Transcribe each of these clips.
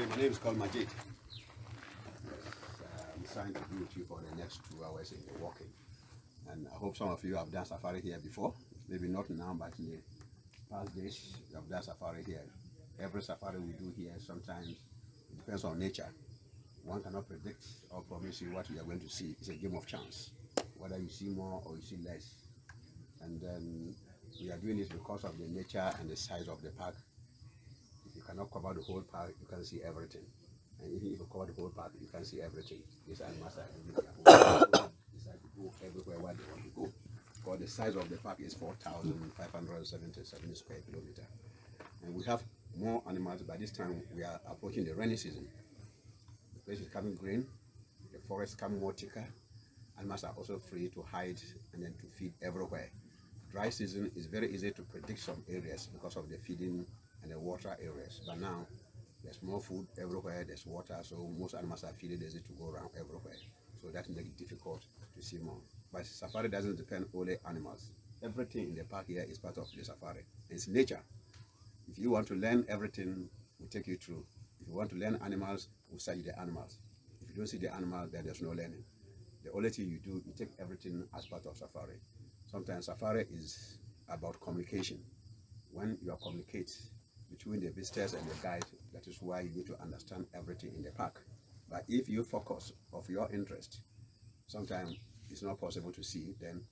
My name is called Majid. I'm trying to be with you for the next 2 hours in the walking. And I hope some of you have done safari here before. Maybe not now, but in the past days, you have done safari here. Every safari we do here, sometimes it depends on nature. One cannot predict or promise you what you are going to see. It's a game of chance, whether you see more or you see less. And then we are doing this because of the nature and the size of the park. If you cannot cover the whole park, you can see everything. And even if you cover the whole park, you can see everything. These animals are decide to go everywhere where they want to go. Because the size of the park is 4,577 square kilometers. And we have more animals. By this time, we are approaching the rainy season. The place is becoming green, the forest is becoming more thicker. Animals are also free to hide and then to feed everywhere. Dry season is very easy to predict some areas because of the feeding and the water areas. But now, there's more food everywhere, there's water, so most animals are feeding easy to go around everywhere. So that makes it difficult to see more. But safari doesn't depend only on animals. Everything in the park here is part of the safari. It's nature. If you want to learn everything, we take you through. If you want to learn animals, we'll study the animals. If you don't see the animals, then there's no learning. The only thing you do, you take everything as part of safari. Sometimes safari is about communication. When you are communicate between the visitors and the guide, that is why you need to understand everything in the park. But if you focus of your interest, sometimes it's not possible to see, then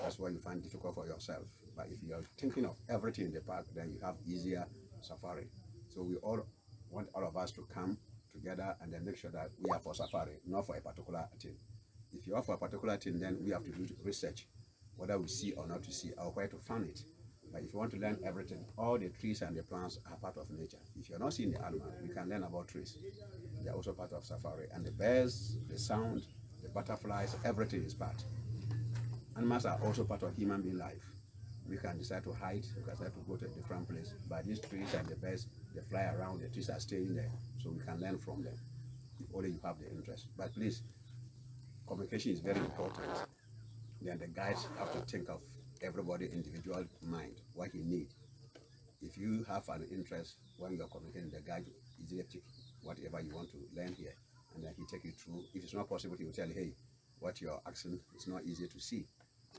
that's why you find it difficult for yourself. But if you are thinking of everything in the park, then you have easier safari. So we all want all of us to come together and then make sure that we are for safari, not for a particular thing. If you are for a particular thing, then we have to do research, whether we see or not to see, or where to find it. But if you want to learn everything, all the trees and the plants are part of nature. If you're not seeing the animals, we can learn about trees. They're also part of safari. And the birds, the sound, the butterflies, everything is part. Animals are also part of human being life. We can decide to hide, we can decide to go to a different place. But these trees and the birds, they fly around, the trees are staying there, so we can learn from them, if only you have the interest. But please, communication is very important. Then the guides have to think of everybody individual mind, what he needs. If you have an interest when you are communicating, the guide easily take whatever you want to learn here, and then he take you through. If it's not possible, he will tell you, hey, what you're asking is not easy to see.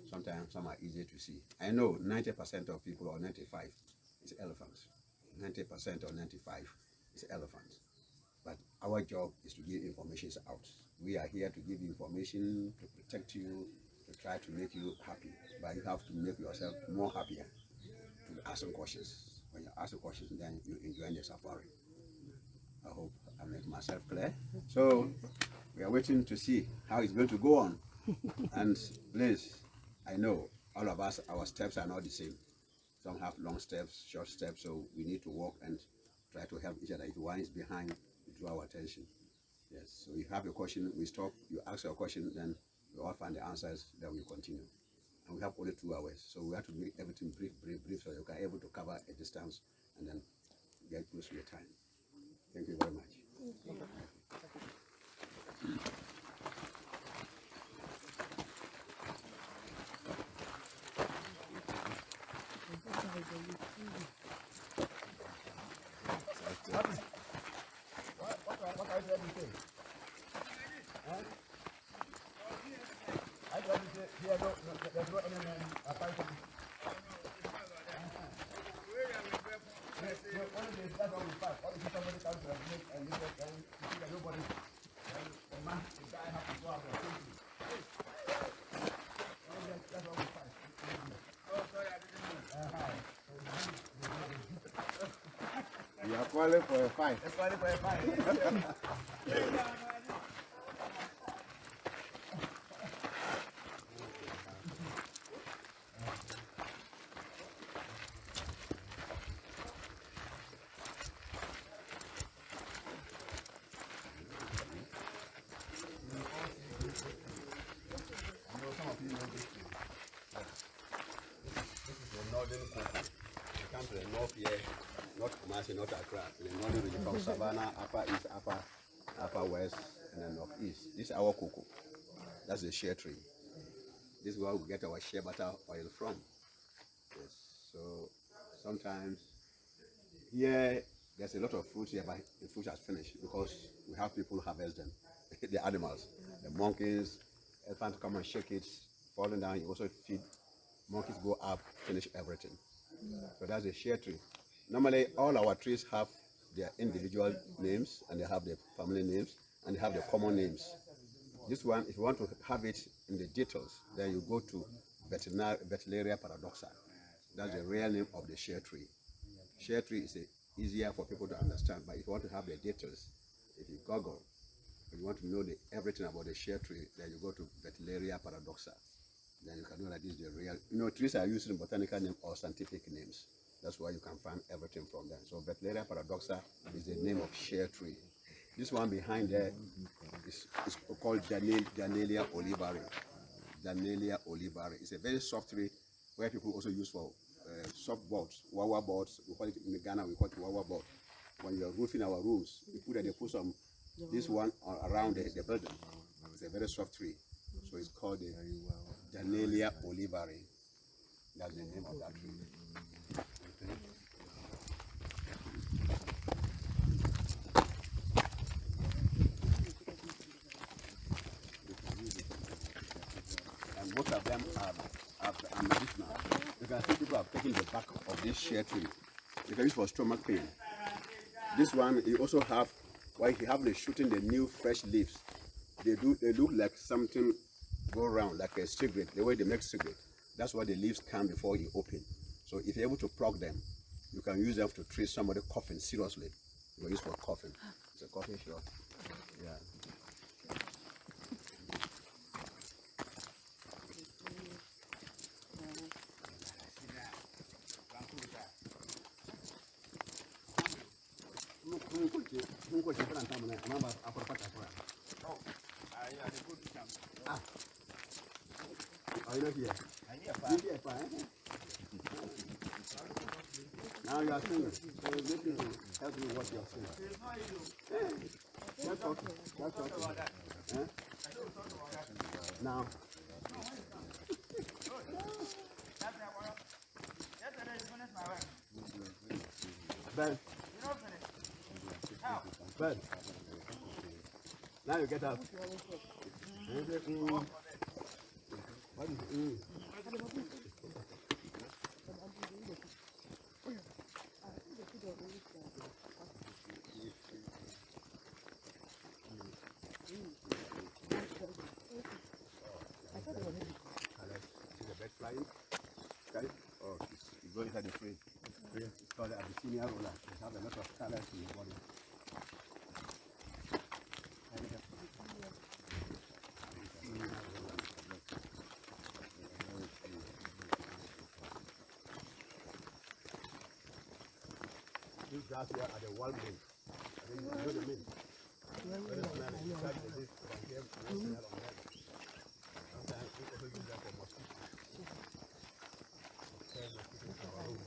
Sometimes some are easy to see. I know 90% of people, or 95, is elephants. 90% or 95 is elephants. But our job is to give information out. We are here to give you information, to protect you, to try to make you happy. But you have to make yourself more happier to ask some questions. When you ask a question, then you enjoy the safari. I hope I make myself clear. So we are waiting to see how it's going to go on. And please, I know all of us, our steps are not the same. Some have long steps, short steps, so we need to walk and try to help each other. If one is behind, we draw our attention. Yes, so if you have a question, we stop, you ask your question, then we all find the answers, then we continue. And we have only 2 hours, so we have to make everything brief, so you can able to cover a distance and then get close to your time. Thank you very much. What are you trying to say? I try to say, here, no, there's no enemy apart from that's all we fight. All if somebody comes to make and you see that nobody, the man, the guy has to go out there. That's all we fight. Oh, sorry, I didn't know. You are calling for a fight. You're calling for a fight. Come to the north here, not Kumasi, not Accra, to the northern region from Savannah, upper east, upper west, and then northeast. This is our cocoa. That's the shea tree. This is where we get our shea butter oil from. Yes. So sometimes here There's a lot of fruits here, but the fruit has finished because we have people harvest them. The animals, the monkeys, elephants come and shake it, falling down. You also feed monkeys, go up, finish everything. So that's a share tree. Normally, all our trees have their individual names, and they have their family names, and they have the common names. This one, if you want to have it in the details, then you go to Vetilaria paradoxa. That's the real name of the share tree. Share tree is easier for people to understand, but if you want to have the details, if you Google, if you want to know everything about the share tree, then you go to Vetilaria paradoxa. Then you can know that this is the real. Trees are used in botanical names or scientific names. That's why you can find everything from them. So Vetilaria paradoxa is the name of share tree. This one behind there is called Janelia olivare. Janelia olivare. It's a very soft tree where people also use for soft boards, wawa boards. We call it in Ghana, we call it wawa board. When you're roofing our roofs, they put some this one around the building. It's a very soft tree. So it's called the Janelia olivare. That's the name of that tree. And most of them are medicinal. You can see people have taken the bark of this share tree. You can use for stomach pain. This one, you also have, while you have the shooting the new fresh leaves, they look like something go around, like a cigarette, the way they make cigarette. That's why the leaves come before you open. So if you're able to pluck them, you can use them to treat somebody coughing seriously. You can use for coughing. It's a coffee shop. Yeah. Are you not here? Now you are singing. So you need to help me what you are singing. That's talking. That's talking. Now. Ben. Ben. Now you get up. What is it? See the bird flying? Okay? Oh, it's going inside the frame. It's called the Abyssinia roller. It has a lot of colors in the body. These grass here are the wild mint. I think you know the mint. Very smell. You try to this from here, no smell on that. Sometimes we also use that for mosquitoes. Mosquitoes in our room.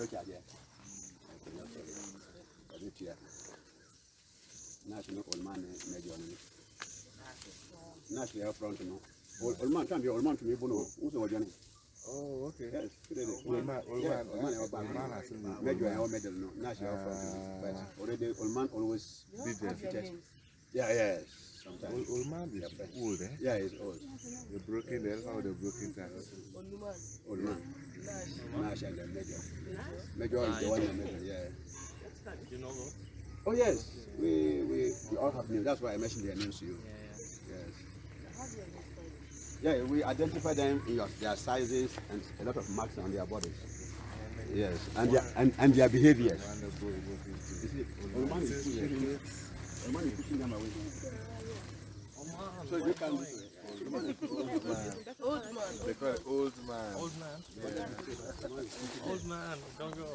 no charge. National old man major. National front no. Old man can be old man to me bono. Who's the one? Oh, okay. Yes, Old man, major or medal no. National front. But already old man always did. Yeah, yes. Sometimes. Old man is old, eh? Yeah, he's old. The broken leg, how the broken tackle. Old man. Nash and the major. Major is the one in the middle, yeah. You know what? Oh yes, we all have names. That's why I mentioned their names to you. Yes. Yeah, we identify them in their sizes and a lot of marks on their bodies. Yes, and their behaviors. Old man is pushing them away. So you can. Old man. They call it old man. Old man. Yeah. Old man. Don't go.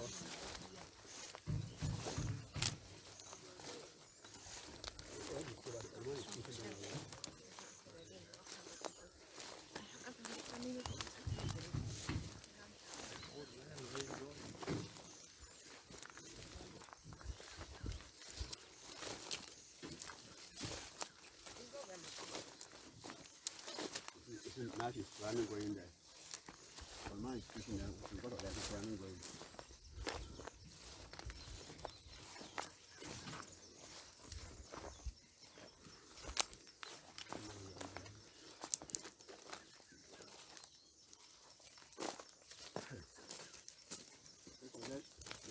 Now she's running going there. Old man is pushing them. She's got that running going.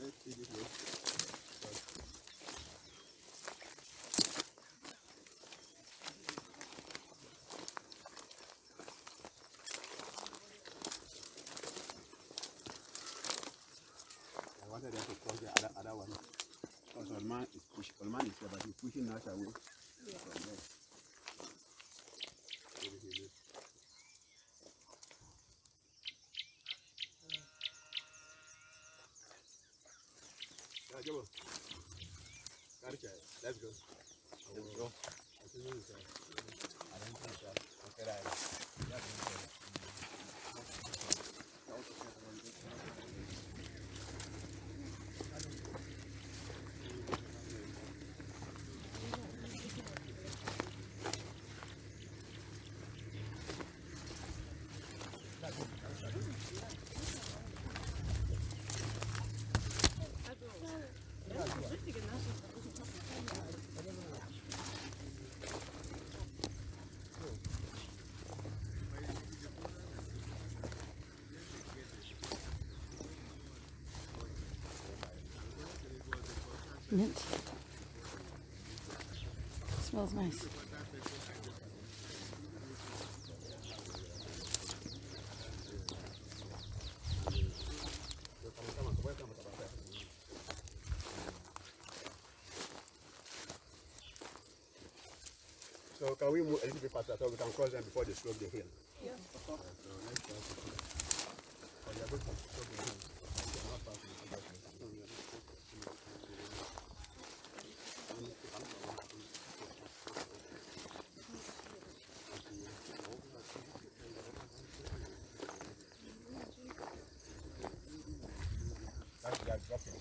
Let's see this way. I wanted them to cross the other one. Because old man is pushing. Old man is there, but he's pushing us away. From there. Jobo. Let's go. Let's go. Mint. Smells nice. So can we move a little bit faster so we can cross them before they slope the hill? Yeah. That's they are dropping.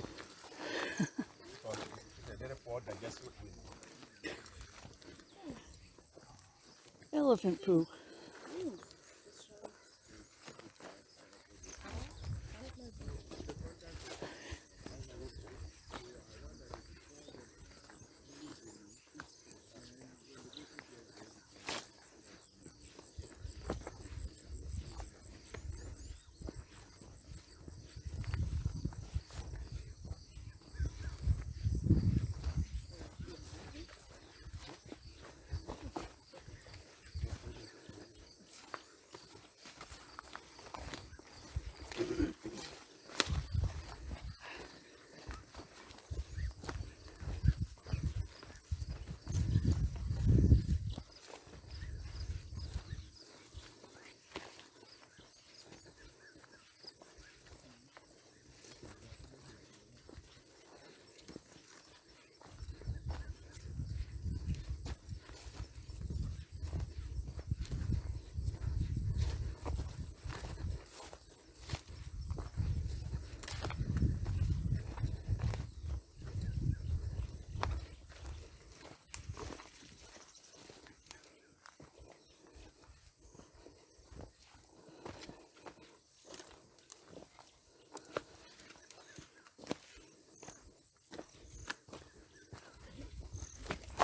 Because it's a very poor digestive animal. Elephant poo.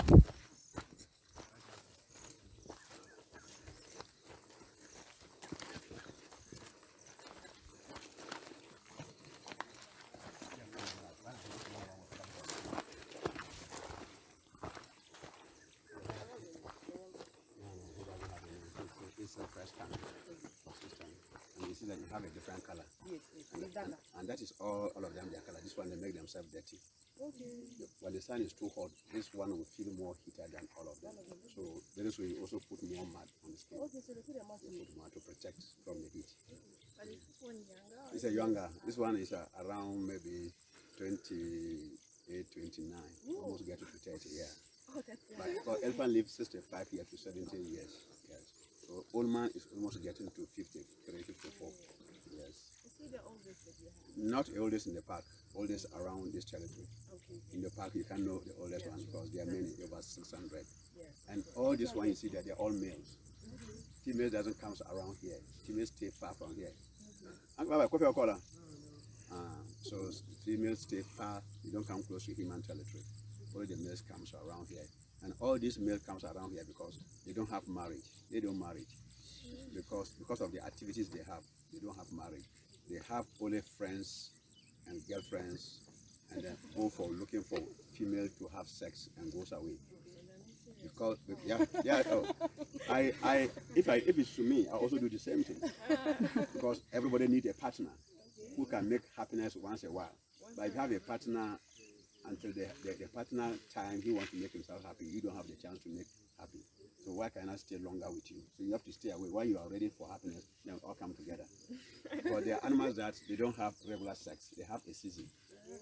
It's a fresh tank. And you see that you have a different color. And that is all of them, their color. This one, they make themselves dirty. When the sun is too hot, this one will feel more heated than all of them. So that is why you also put more mud on the skin. So they put them out You put mud to protect from the heat. But is this one younger? It's a younger. This one is around maybe 28, 29. Almost get to 30, yeah. Oh, that's But elephant lives 65 years to 70 years. Yes. So old man is almost getting to 53, 54. Yes. Is he the oldest that you have? Not oldest in the park, oldest around this territory. Okay. In the park, you can't know the oldest one because there are many, over 600. Yes. And all this one you see that they're all males. Females doesn't come around here. Females stay far from here. So females stay far. You don't come close to human territory. Only the males comes around here. And all these males comes around here because they don't have marriage. They don't marry. Because of the activities they have, they don't have marriage. They have only friends and girlfriends, and then go for looking for female to have sex and goes away. Because if it's to me, I also do the same thing. Because everybody needs a partner who can make happiness once in a while. But if you have a partner until the partner time he wants to make himself happy, you don't have the chance to make happy. So why can I stay longer with you? So you have to stay away. While you are ready for happiness, then all come together. But there are animals that they don't have regular sex. They have a season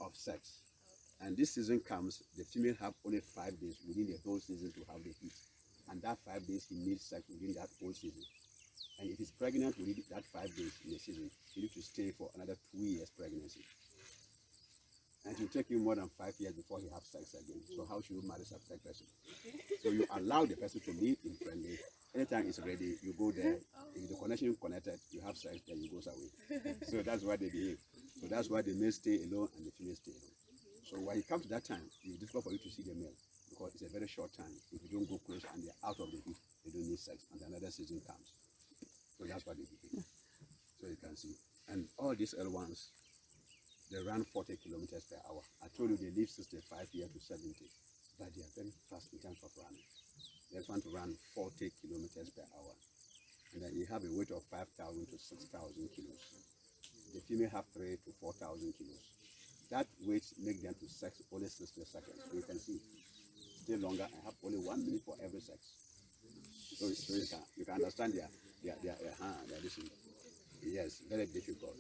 of sex. And this season comes, the female have only 5 days within the whole season to have the heat. And that 5 days he needs sex within that whole season. And if he's pregnant within that 5 days in the season, he needs to stay for another 2 years pregnancy. And it will take you more than 5 years before he have sex again. So how should you marry such a person? So you allow the person to live in friendly. Anytime it's ready, you go there. If the connection is connected, you have sex, then you goes away. So that's why they behave. So that's why the male stay alone and the female stay alone. So when it comes to that time, it's difficult for you to see the male because it's a very short time. If you don't go close and they're out of the heat, they don't need sex, and another season comes. So that's why they behave. So you can see. And all these L1s, they run 40 kilometers per hour. I told you they live 65 years to 70, but they are very fast in terms of running. They want to run 40 kilometers per hour. And then you have a weight of 5,000 to 6,000 kilos. The female have 3,000 to 4,000 kilos. That weight makes them to sex only 60 seconds. So you can see, stay longer. I have only 1 minute for every sex. So you can understand their listen. Yes, very difficult.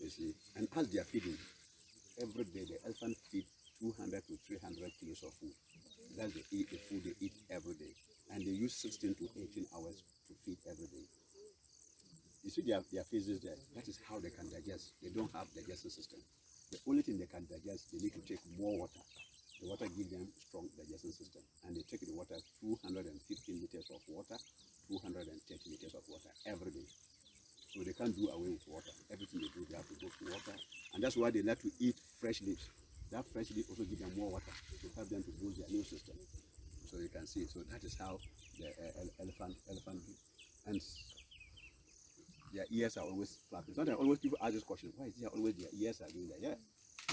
You see, and as they are feeding, every day the elephant feed 200 to 300 kilos of food. That's the food they eat every day, and they use 16 to 18 hours to feed every day. You see their faces there. That is how they can digest. They don't have digestive system. The only thing they can digest, they need to take more water. The water gives them strong digestion system, and they take the water 215 liters of water, 230 liters of water every day. So they can't do away with water. Everything they do, they have to go to water. And that's why they like to eat fresh leaves. That fresh leaf also gives them more water to help them to boost their immune system. So you can see. So that is how the elephant do. And their ears are always flapping. Sometimes always people ask this question, why is there always their ears are doing that? Yeah.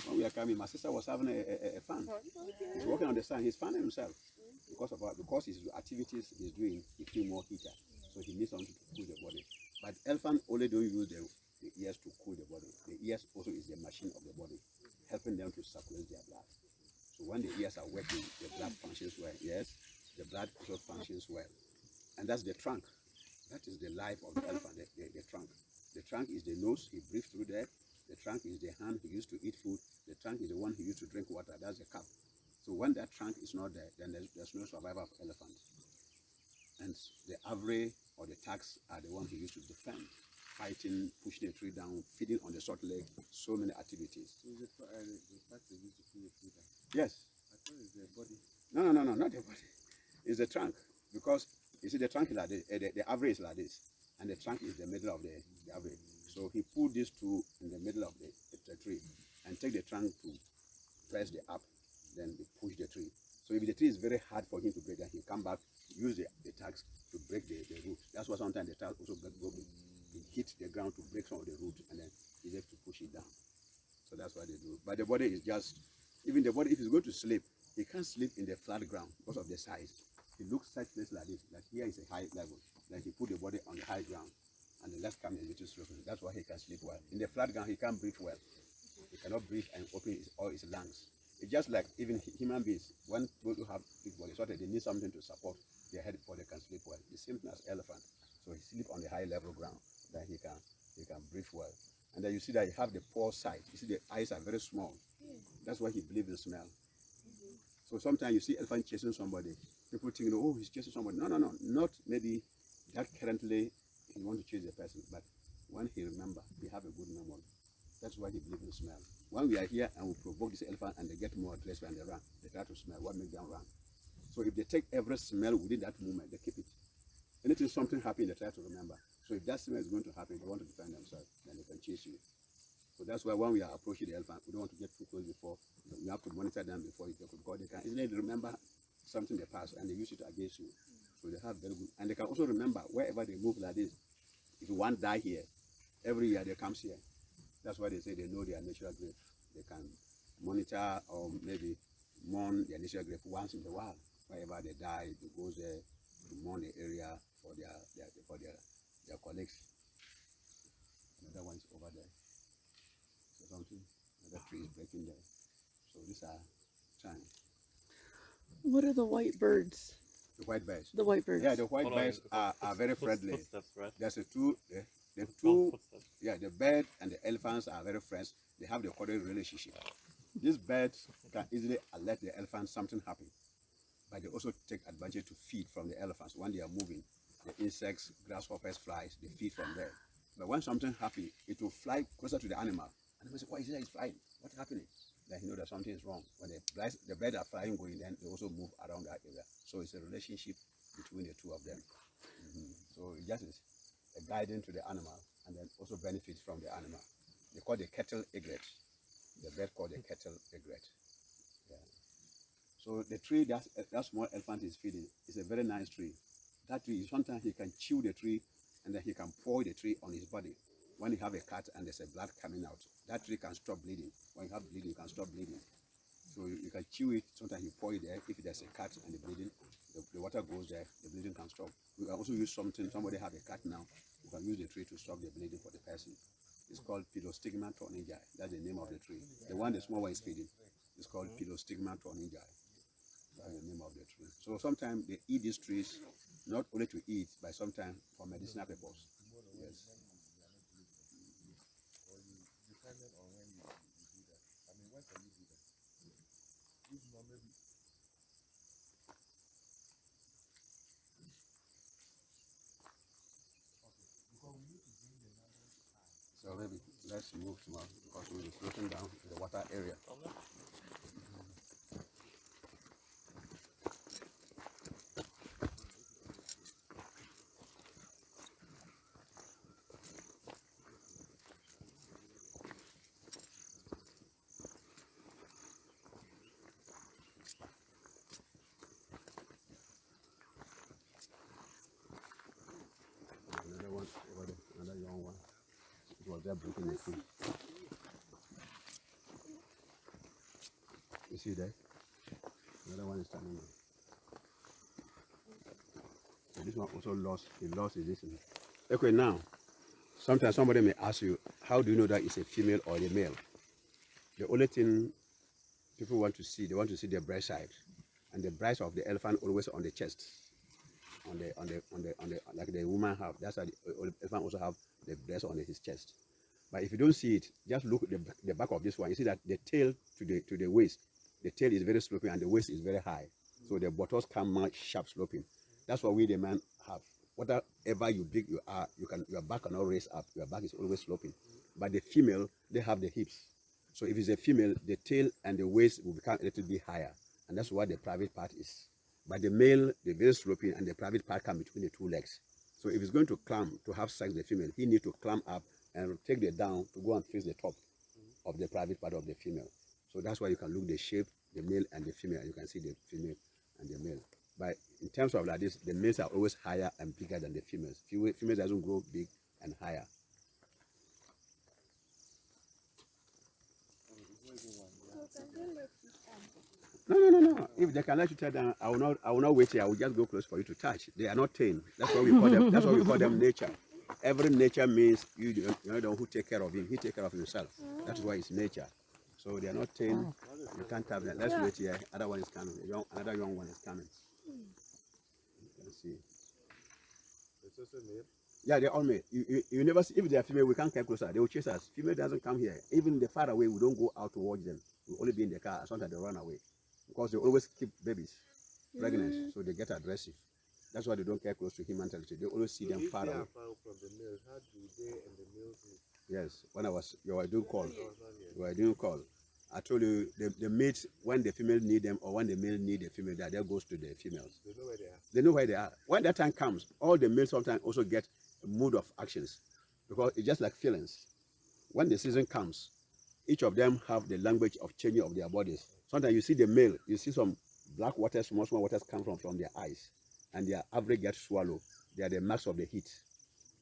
When we are coming, my sister was having a fan. He's walking on the sun. He's fanning himself. Because his activities he's doing, he feels more heater. So he needs something to cool the body. But elephants only don't use the ears to cool the body. The ears also is the machine of the body, helping them to circulate their blood. So when the ears are working, the blood functions well. Yes, the blood also functions well. And that's the trunk. That is the life of the elephant, the trunk. The trunk is the nose, he breathes through there. The trunk is the hand he used to eat food. The trunk is the one he used to drink water. That's the cup. So when that trunk is not there, then there's no survival of elephant. And the average or the tax are the ones who used to defend, fighting, pushing a tree down, feeding on the short leg, so many activities. So the part they use to pull the tree down? Yes. I thought it's the body. No, not the body. It's the trunk. Because you see the trunk is like this, the average is like this, and the trunk is the middle of the average. So he put these two in the middle of the tree and take the trunk to press the up, then they push the tree. So if the tree is very hard for him to break, then he'll come back, use the tags to break the root. That's why sometimes the tags also get broken. It hits the ground to break some of the root, and then he has to push it down. So that's what they do. But the body is just, even the body, if he's going to sleep, he can't sleep in the flat ground because of the size. He looks such place like this, like here is a high level. Then he put the body on the high ground, and the legs come a little sloping. That's why he can sleep well. In the flat ground, he can't breathe well. He cannot breathe and open all his lungs. It's just like even human beings, when people have big body, so that they need something to support their head before they can sleep well. The same thing as elephant. So he sleep on the high level ground, then he can breathe well. And then you see that he have the poor sight. You see the eyes are very small. That's why he believes in smell. So sometimes you see elephant chasing somebody. People think, oh, he's chasing somebody. No. Not maybe that currently he want to chase the person, but when he remember, he have a good memory. That's why he believes in smell. When we are here and we provoke this elephant and they get more aggressive and they run, they try to smell what makes them run. So if they take every smell within that moment, they keep it. Anything, something happens, they try to remember. So if that smell is going to happen, they want to defend themselves, then they can chase you. So that's why when we are approaching the elephant, we don't want to get too close before. You have to monitor them before you go, because they can easily remember something in the past and they use it against you. So they have very good, and they can also remember wherever they move like this. If you want to die here, every year they come here. That's why they say they know their natural grave. They can monitor or maybe mourn their natural grave once in a while. Wherever they die, they go there to mourn the area for their colleagues. Another one is over there. So something, another tree is breaking there. So these are times. What are the white birds? The white birds. The white birds. Yeah, the white Hold on. birds are very friendly. Footsteps, right? There's the two, Footsteps. yeah, the bird and the elephants are very friends. They have the cordial relationship. These birds can easily alert the elephant something happened, but they also take advantage to feed from the elephants when they are moving. The insects, grasshoppers, flies, they feed from there. But when something happens, it will fly closer to the animal. And they say, why is it that it's flying? What's happening? Then you know that something is wrong. When the birds are flying, going, then they also move around that area. So it's a relationship between the two of them. So it just is a guidance to the animal and then also benefits from the animal. They call the kettle egret. The bird called the kettle egret. Yeah. So the tree that small elephant is feeding is a very nice tree. That tree, sometimes he can chew the tree and then he can pour the tree on his body. When you have a cut and there's a blood coming out, that tree can stop bleeding. When you have bleeding, you can stop bleeding. So you can chew it, sometimes you pour it there. If there's a cut and the bleeding, the water goes there, the bleeding can stop. You can also use something, somebody have a cut now, you can use the tree to stop the bleeding for the person. It's called Pilostigma tornigi. That's the name of the tree. The one the small one is feeding is called Pilostigma tornigi. That's the name of the tree. So sometimes they eat these trees, not only to eat, but sometimes for medicinal purpose. Yes. Depending on when you do that. I mean, when can you do that? If not, maybe. Because we need to bring the numbers high. So maybe let's move to because we'll be floating down to the water area. Another one over there, another young one. It was there breaking the tree. You see there? Another one is standing there. So this one also lost. He lost his distance. Okay, now, sometimes somebody may ask you, how do you know that it's a female or a male? The only thing people want to see, they want to see the breast side, and the breast of the elephant always on the chest, on the like the woman have. That's why the elephant also have the breast on his chest. But if you don't see it, just look at the back of this one. You see that the tail to the waist, the tail is very sloping and the waist is very high. So the buttocks come much sharp sloping. That's what we the man have. Whatever you big you are, your back cannot raise up. Your back is always sloping. But the female, they have the hips. So if it's a female, the tail and the waist will become a little bit higher, and that's what the private part is. But the male, the very sloping, and the private part come between the two legs. So if he's going to climb to have sex with the female, he needs to climb up and take the down to go and face the top of the private part of the female. So that's why you can look the shape the male and the female. You can see the female and the male. But in terms of like this, the males are always higher and bigger than the females. Females doesn't grow big and higher. So can they let you No. If they can let you tell them, I will not wait here. I will just go close for you to touch. They are not tame. That's why we call them. That's why we call them nature. Every nature means you're the one who take care of him. He take care of himself. That is why it's nature. So they are not tame. You can't have them. Let's wait here. Other one is coming. Another young one is coming. You can see. It's also male. Yeah, they're all male. You never see, if they are female, we can't come closer. They will chase us. Female doesn't come here. Even the far away, we don't go out to watch them. We only be in the car. Sometimes they run away. Because they always keep babies pregnant, so they get aggressive. That's why they don't care close to him until they always see them far away. If they are far from the males, how do they and the males meet? Yes, when you were doing call, I told you the mates, when the female need them or when the male need the female, that goes to the females. They know where they are. They know where they are. When that time comes, all the males sometimes also get a mood of actions, because it's just like feelings. When the season comes, each of them have the language of changing of their bodies. Sometimes you see the male, you see some black waters, small waters come from their eyes, and their average gets swallowed. They are the marks of the heat.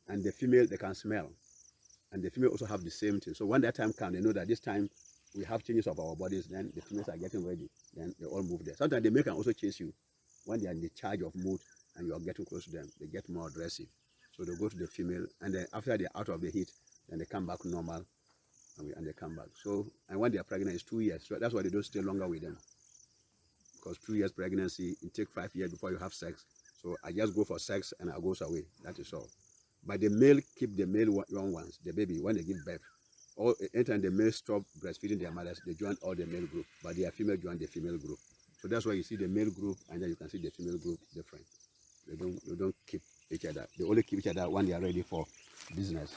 And the female, they can smell. And the female also have the same thing. So when that time comes, they know that this time we have changes of our bodies, then the females are getting ready. Then they all move there. Sometimes the male can also chase you when they are in the charge of mood and you are getting close to them. They get more aggressive. So they go to the female, and then after they're out of the heat, then they come back normal, and they come back. So, and when they are pregnant, it's 2 years. So that's why they don't stay longer with them. Because 2 years pregnancy, it takes 5 years before you have sex. So I just go for sex and I goes away. That is all. But the male keep the male young ones, the baby, when they give birth. Or anytime the male stop breastfeeding their mothers, they join all the male group. But their female join the female group. So that's why you see the male group, and then you can see the female group different. They don't keep each other. They only keep each other when they are ready for business.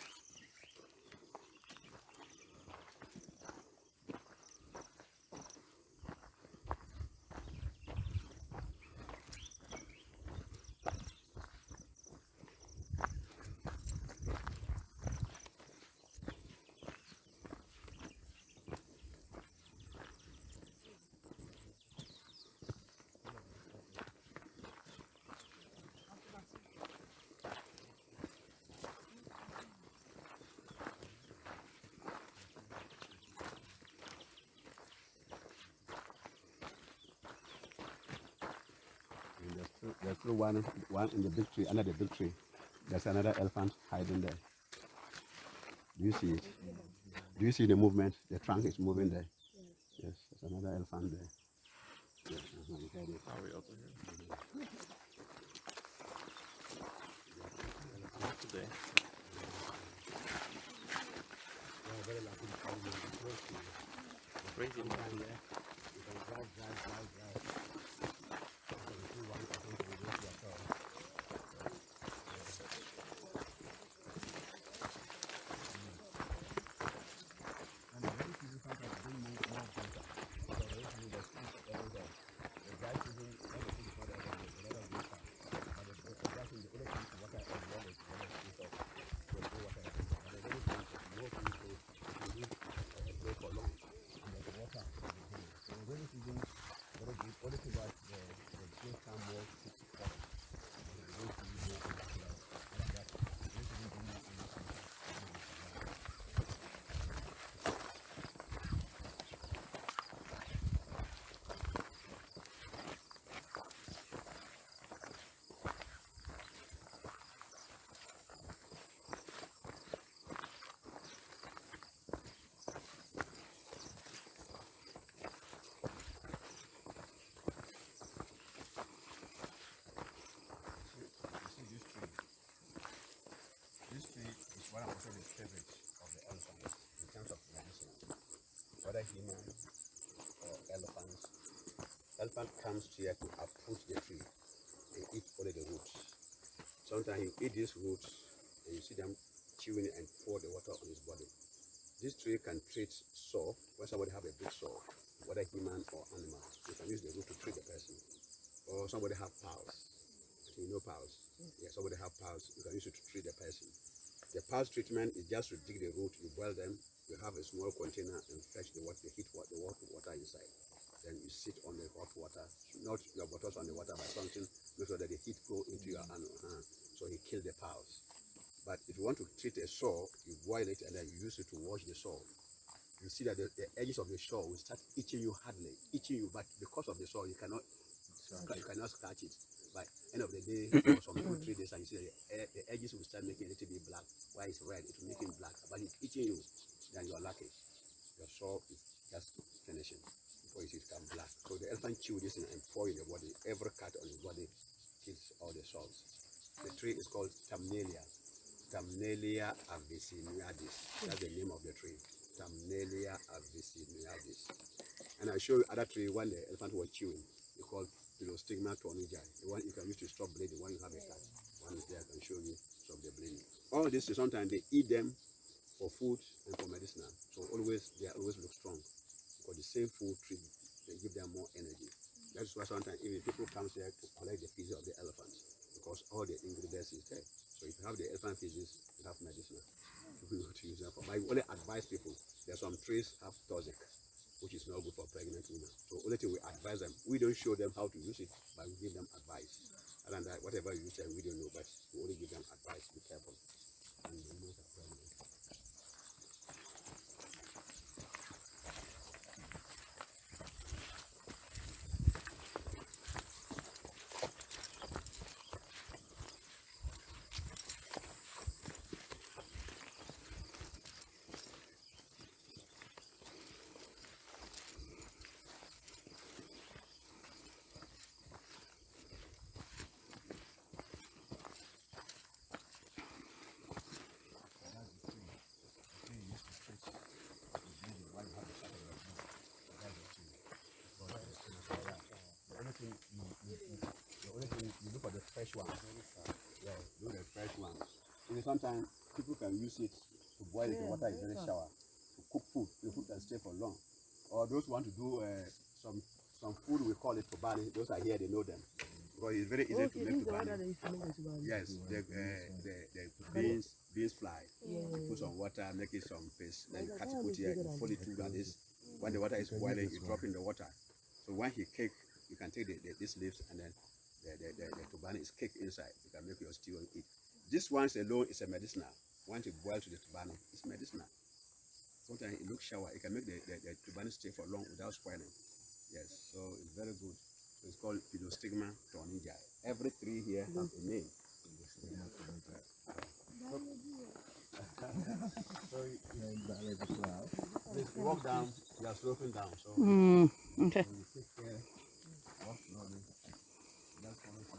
There's still one in the big tree, under the big tree. There's another elephant hiding there. Do you see it? Do you see the movement? The trunk is moving there. Yes, there's another elephant there. Yes, you heard it. Are we over here? Not today. Crazy man. One of the favorites of the elephants in terms of medicine, whether human or elephants. Elephant comes here to approach the tree and eat only the roots. Sometimes you eat these roots and you see them chewing and pour the water on his body. This tree can treat sore when somebody have a big sore, whether human or animal. You can use the root to treat the person. Or somebody have pulse. You know pulse? Yeah, somebody have pulse. You can use it to treat the person. The pulse treatment is just to dig the root, you boil them, you have a small container and fetch the water, the water inside. Then you of water, not your bottles on the water, but something so that the heat go into your hand. So he killed the piles. But if you want to treat a sore, you boil it and then you use it to wash the sore. You see that the edges of the sore will start itching you hardly, but because of the sore, you cannot scratch it. By end of the day, for some 2-3 days, and you see the edges will start making a little bit black. Why it's red, it will make it black. But it's itching you, then you are lucky. Your sore is just finishing before you see it become black. So the elephant chew this and pour in the body. Every cut on the body kills all the sores. The tree is called Tamnalia. Tamnalia avicinadis. That's the name of the tree. Tamnalia avicinadis. And I show you other tree when the elephant was chewing. It's called Pilostigma tornigi. The one you can use to stop bleeding when you have a cut. One is there, I can show you stop the bleeding. All this is sometimes they eat them for food and for medicine. So they always look strong. Because the same food treat, they give them more energy. That's why sometimes even people come here to collect the feces of the elephants. Because all the ingredients is there. So if you have the elephant feces, you have medicine. You know to use them for. But I only advise people, there are some trees have toxic, which is not good for pregnant women. So only thing we advise them, we don't show them how to use it, but we give them advice. Other than that, whatever you use, we don't know, but we only give them advice. Be careful. And the women are pregnant. You look at the fresh one. Yeah, look at the fresh one. Even sometimes people can use it to boil it in water in very shower, to cook food. The food can stay for long. Or those who want to do some food, we call it tobani. Those are here, they know them. Because it's very easy to make tobani. Yes, the beans fly. You put some water, make it some paste, then you cut it, put here, you fold it through like this. When the water is boiling, you drop in the water. So when he cake, you can take these leaves and then the tobani is caked inside. You can make your stew and eat. This one alone is a medicinal. Once you boil to the tobani, it's medicinal. Sometimes it looks sour. It can make the tobani stay for long without spoiling. Yes, so it's very good. It's called Pilostigma tornigi. Every tree here has a name. If you walk down, you are sloping down. So Okay. when you take care, walk slowly. That's one of the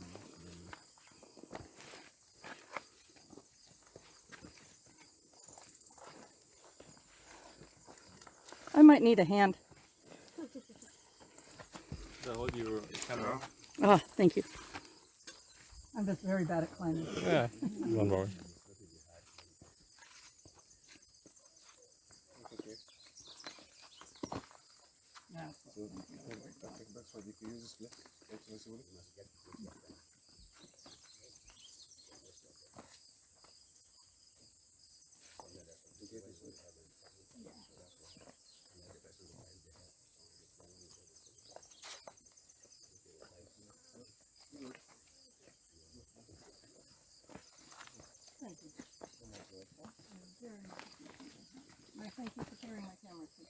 I might need a hand. So hold your camera. Oh, thank you. I'm just very bad at climbing. Yeah, don't worry. Yeah. So that's why you can use this left. Thank you. I thank you for carrying my camera too.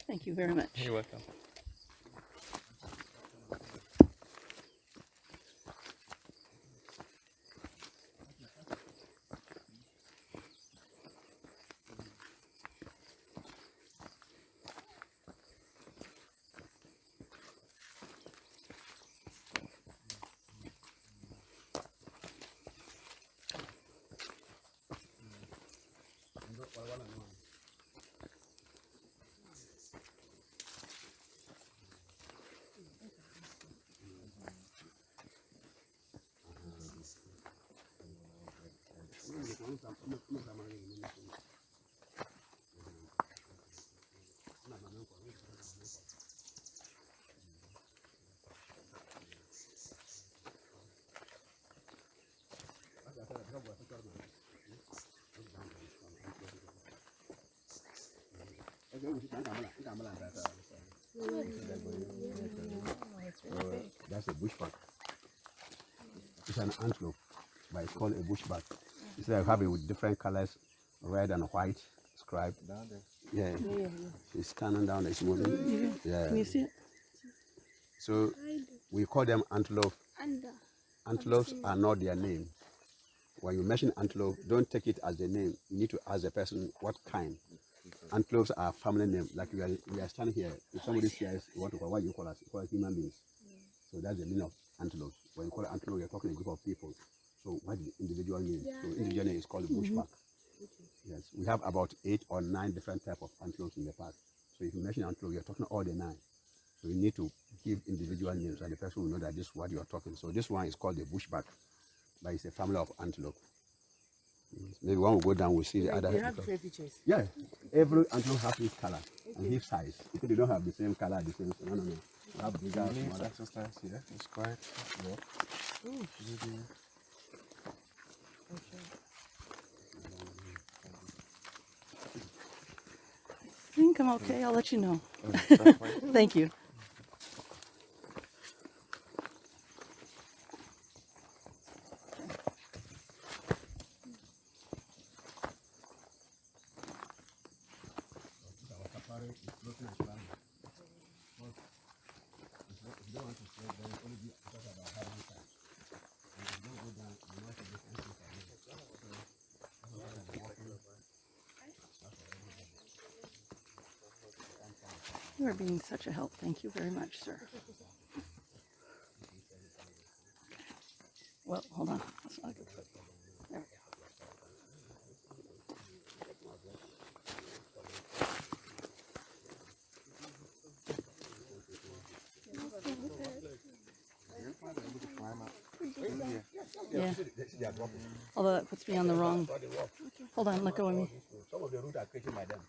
Thank you very much. You're welcome. That's a bushback. It's an antelope, but it's called a bushback. Instead of having with different colors, red and white striped. Down there. Yeah, it's standing down, it's moving. Yeah. Can you see it? So we call them antelope. Antelopes are not their name. When you mention antelope, don't take it as the name. You need to ask the person what kind. Antelopes are family name. Like we are standing here. If somebody says you want to call, what you call us? You call us human beings. So that's the meaning of antelopes. When you call it antelope, you're talking a group of people. So what is the individual name? So individual name is called bushback. Yes, we have about 8 or 9 different types of antelopes in the park. So if you mention antelope, you're talking all the 9. So you need to give individual names, and the person will know that this is what you are talking. So this one is called the bushback, but it's a family of antelope. Maybe when we go down, we'll see the other. They have different features. Yeah, every antelope has its color and his size. If they don't have the same color, the same. No. We have bigger, smaller. Exercise here. It's quite low. I think I'm okay. I'll let you know. Thank you. You are being such a help. Thank you very much, sir. Well, hold on. That's not a good foot. There we go. Yeah. Although that puts me on the wrong. Hold on, let go of me. Some of the routes are created by them.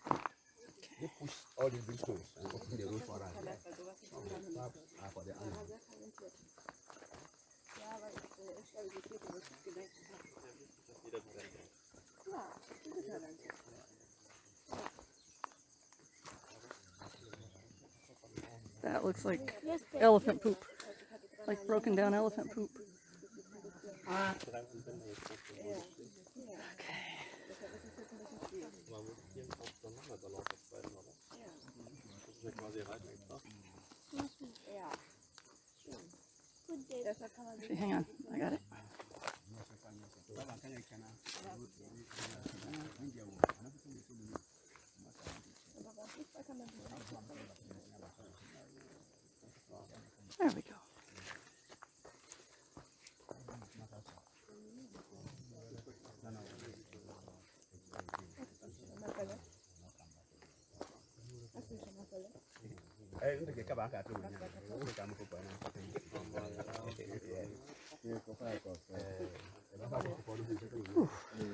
They push all the big stones and open the road for us. Some of the traps are for the animals. That looks like elephant poop. Like broken down elephant poop. Okay. Actually, hang on. I got it. There we go.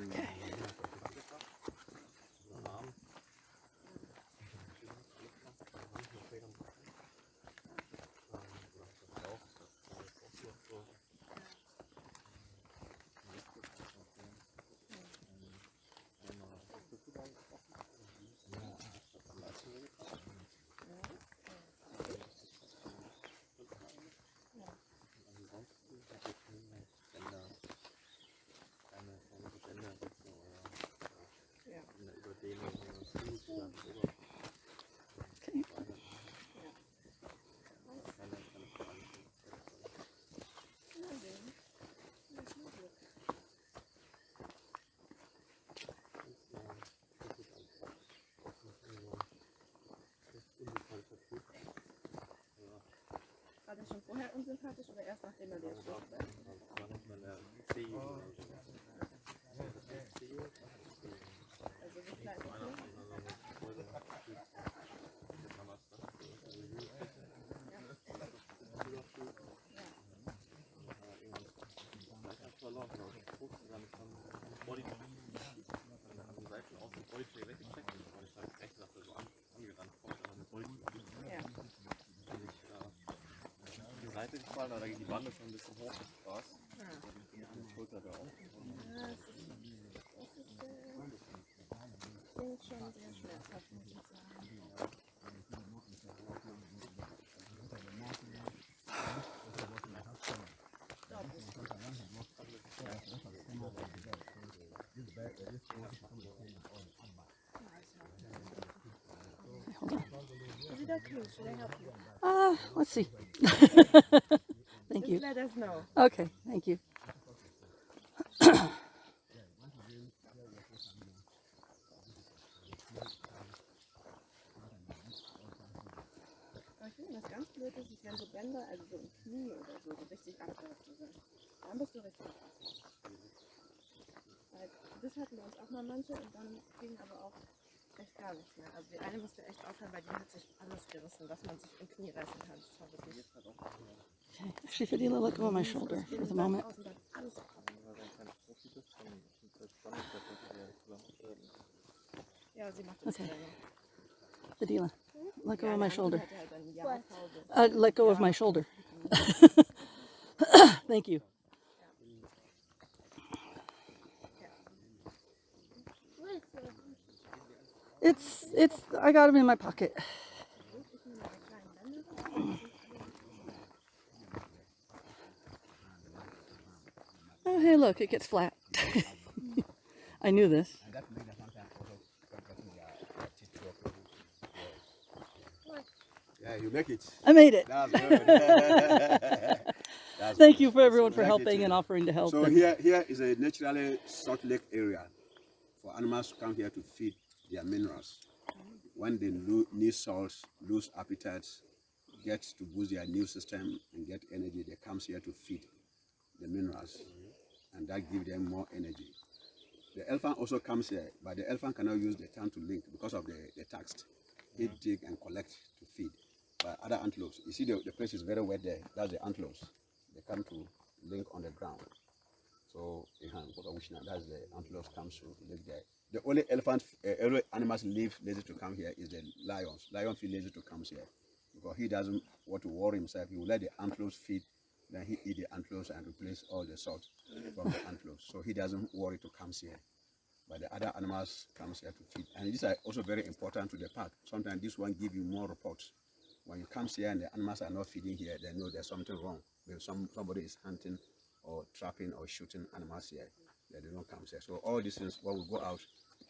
Okay. War der schon vorher unsympathisch oder erst nachdem er dir schlecht war? Also wie klein ist er? Seite gefallen, aber da geht die Bande schon ein bisschen hoch ins Gras. Die Schulter da auch. Ja, das klingt schon sehr schmerzhaft, muss ich sagen. Is it okay? Should I help you? Let's see. Thank you. Just let us know. Okay, thank you. Aber ich finde, was ganz blöd ist, wenn so Bänder, also so im Knie oder so richtig abgerissen sind. Dann bist du richtig. Weil das hatten wir uns auch mal manche und dann ging aber auch echt gar nichts mehr. Also die eine musste echt aufhören, weil die hat sich alles gerissen, was man sich im Knie reißen kann. Das war wirklich. Okay, actually, Fadila, let go of my shoulder for the moment. Außen dann alles ab. Weil wenn kein Profi bist, dann ist das spannend, dass wir zusammen. Ja, sie macht das Okay. länger. Fadila, let go Ja, of die my andere shoulder. hatte halt ein Jahr Pause. Let go of my shoulder. Thank you. I got him in my pocket. Oh, hey, look, it gets flat. I knew this. And that made us sometimes also getting their teeth broken. Yeah, you make it. I made it. That's good. That's Thank good. you for everyone for Thank you helping too. and offering to help. So and- here is a naturally salt lake area for animals to come here to feed their minerals. When they need salt, lose appetite, get to boost their immune system and get energy, they come here to feed the minerals, and that gives them more energy. The elephant also comes here, but the elephant cannot use the tongue to link because of the tax. He dig and collect to feed. But other antelopes, you see the place is very wet there. That's the antelopes. They come to link on the ground. So that's the antelopes comes to live there. The only only animals live lazy to come here is the lions. Lion feel lazy to come here because he doesn't want to worry himself. He will let the antelopes feed, then he eat the antelopes and replace all the salt from the antelopes. So he doesn't worry to come here. But the other animals comes here to feed, and these are also very important to the park. Sometimes this one give you more reports. When you come here and the animals are not feeding here, they know there's something wrong. Maybe somebody is hunting or trapping or shooting animals here. They don't come here. So all these things, when we go out,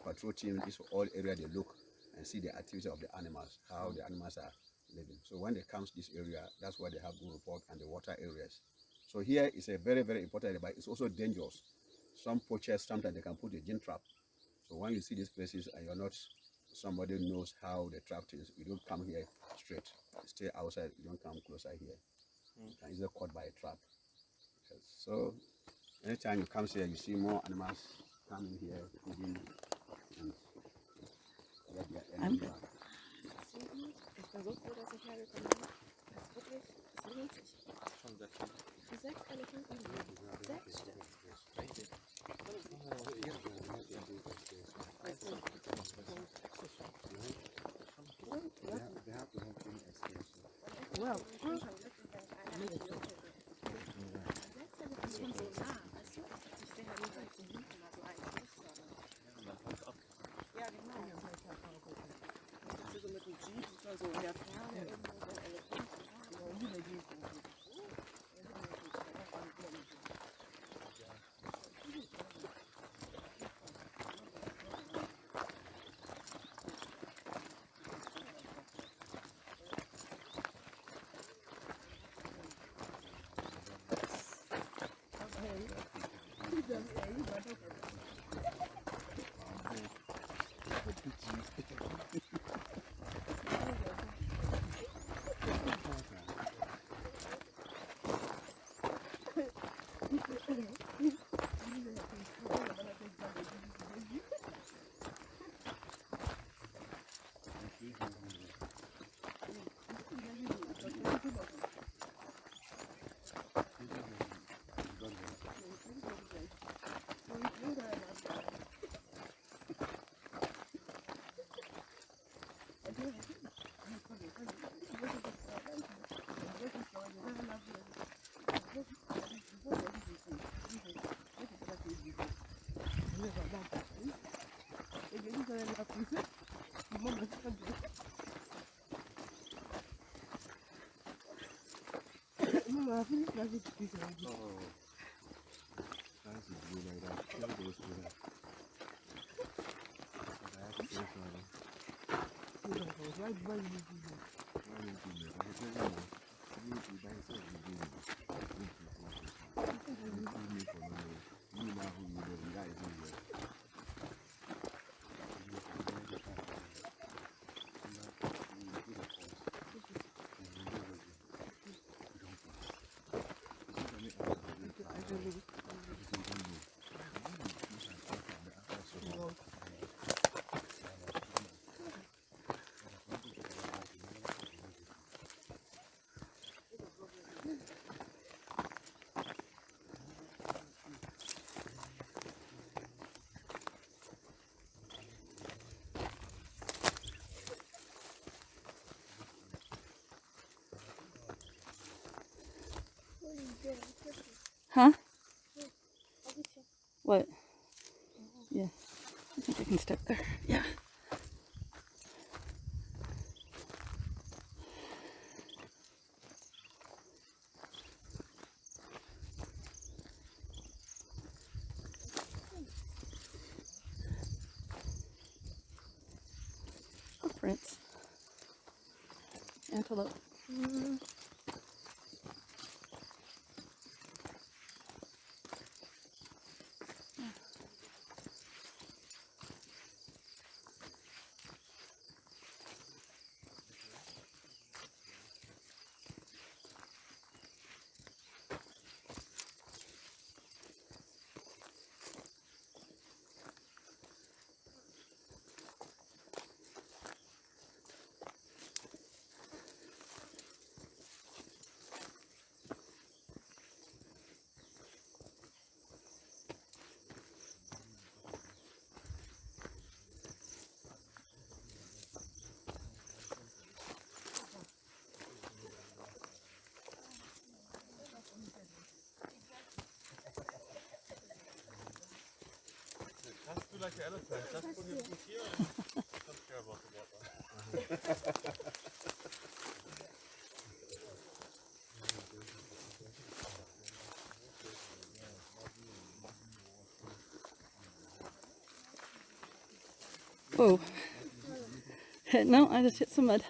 patrol team, this all area they look and see the activity of the animals, how the animals are living. So when they come to this area, that's why they have good report, and the water areas. So here is a very, very important area, but it's also dangerous. Some poachers, sometimes they can put a gin trap. So when you see these places and you're not somebody who knows how the trap is, you don't come here straight. You stay outside, you don't come closer here. You can easily caught by a trap. So anytime you come here, you see more animals coming here, feeding and get their energy back. Ich bin so froh, dass ich hergekommen bin. Das ist wirklich, das lohnt sich. Schon sehr schön. Die 6 Elefanten, 6 Stück. They have to have any extension. Wow. Ich bin schon glücklich, wenn ich einer mit Jungen bin. 6 Elefanten ist schon so nah, weißt du? Ich sehe halt nicht, dass die hinten mal so einen ausschauen. Und dann haut's ab. Ja, genau. Das ist so mit dem Jeep, sieht man so in der Ferne irgendwo so ein Elefant. flashy fish already. Oh. Nice to do like that. Kill those two. I have to say sorry. Why you do that? Why didn't you make it? I said, no. You do by yourself, you do it. You do me for no reason. You know who you know. That is not your. Huh? What? Yeah. I think I can step there. Yeah. Footprints. Antelope. Just do like an elephant. Just put your foot here and don't care about the water. Whoa. No, I just hit some mud.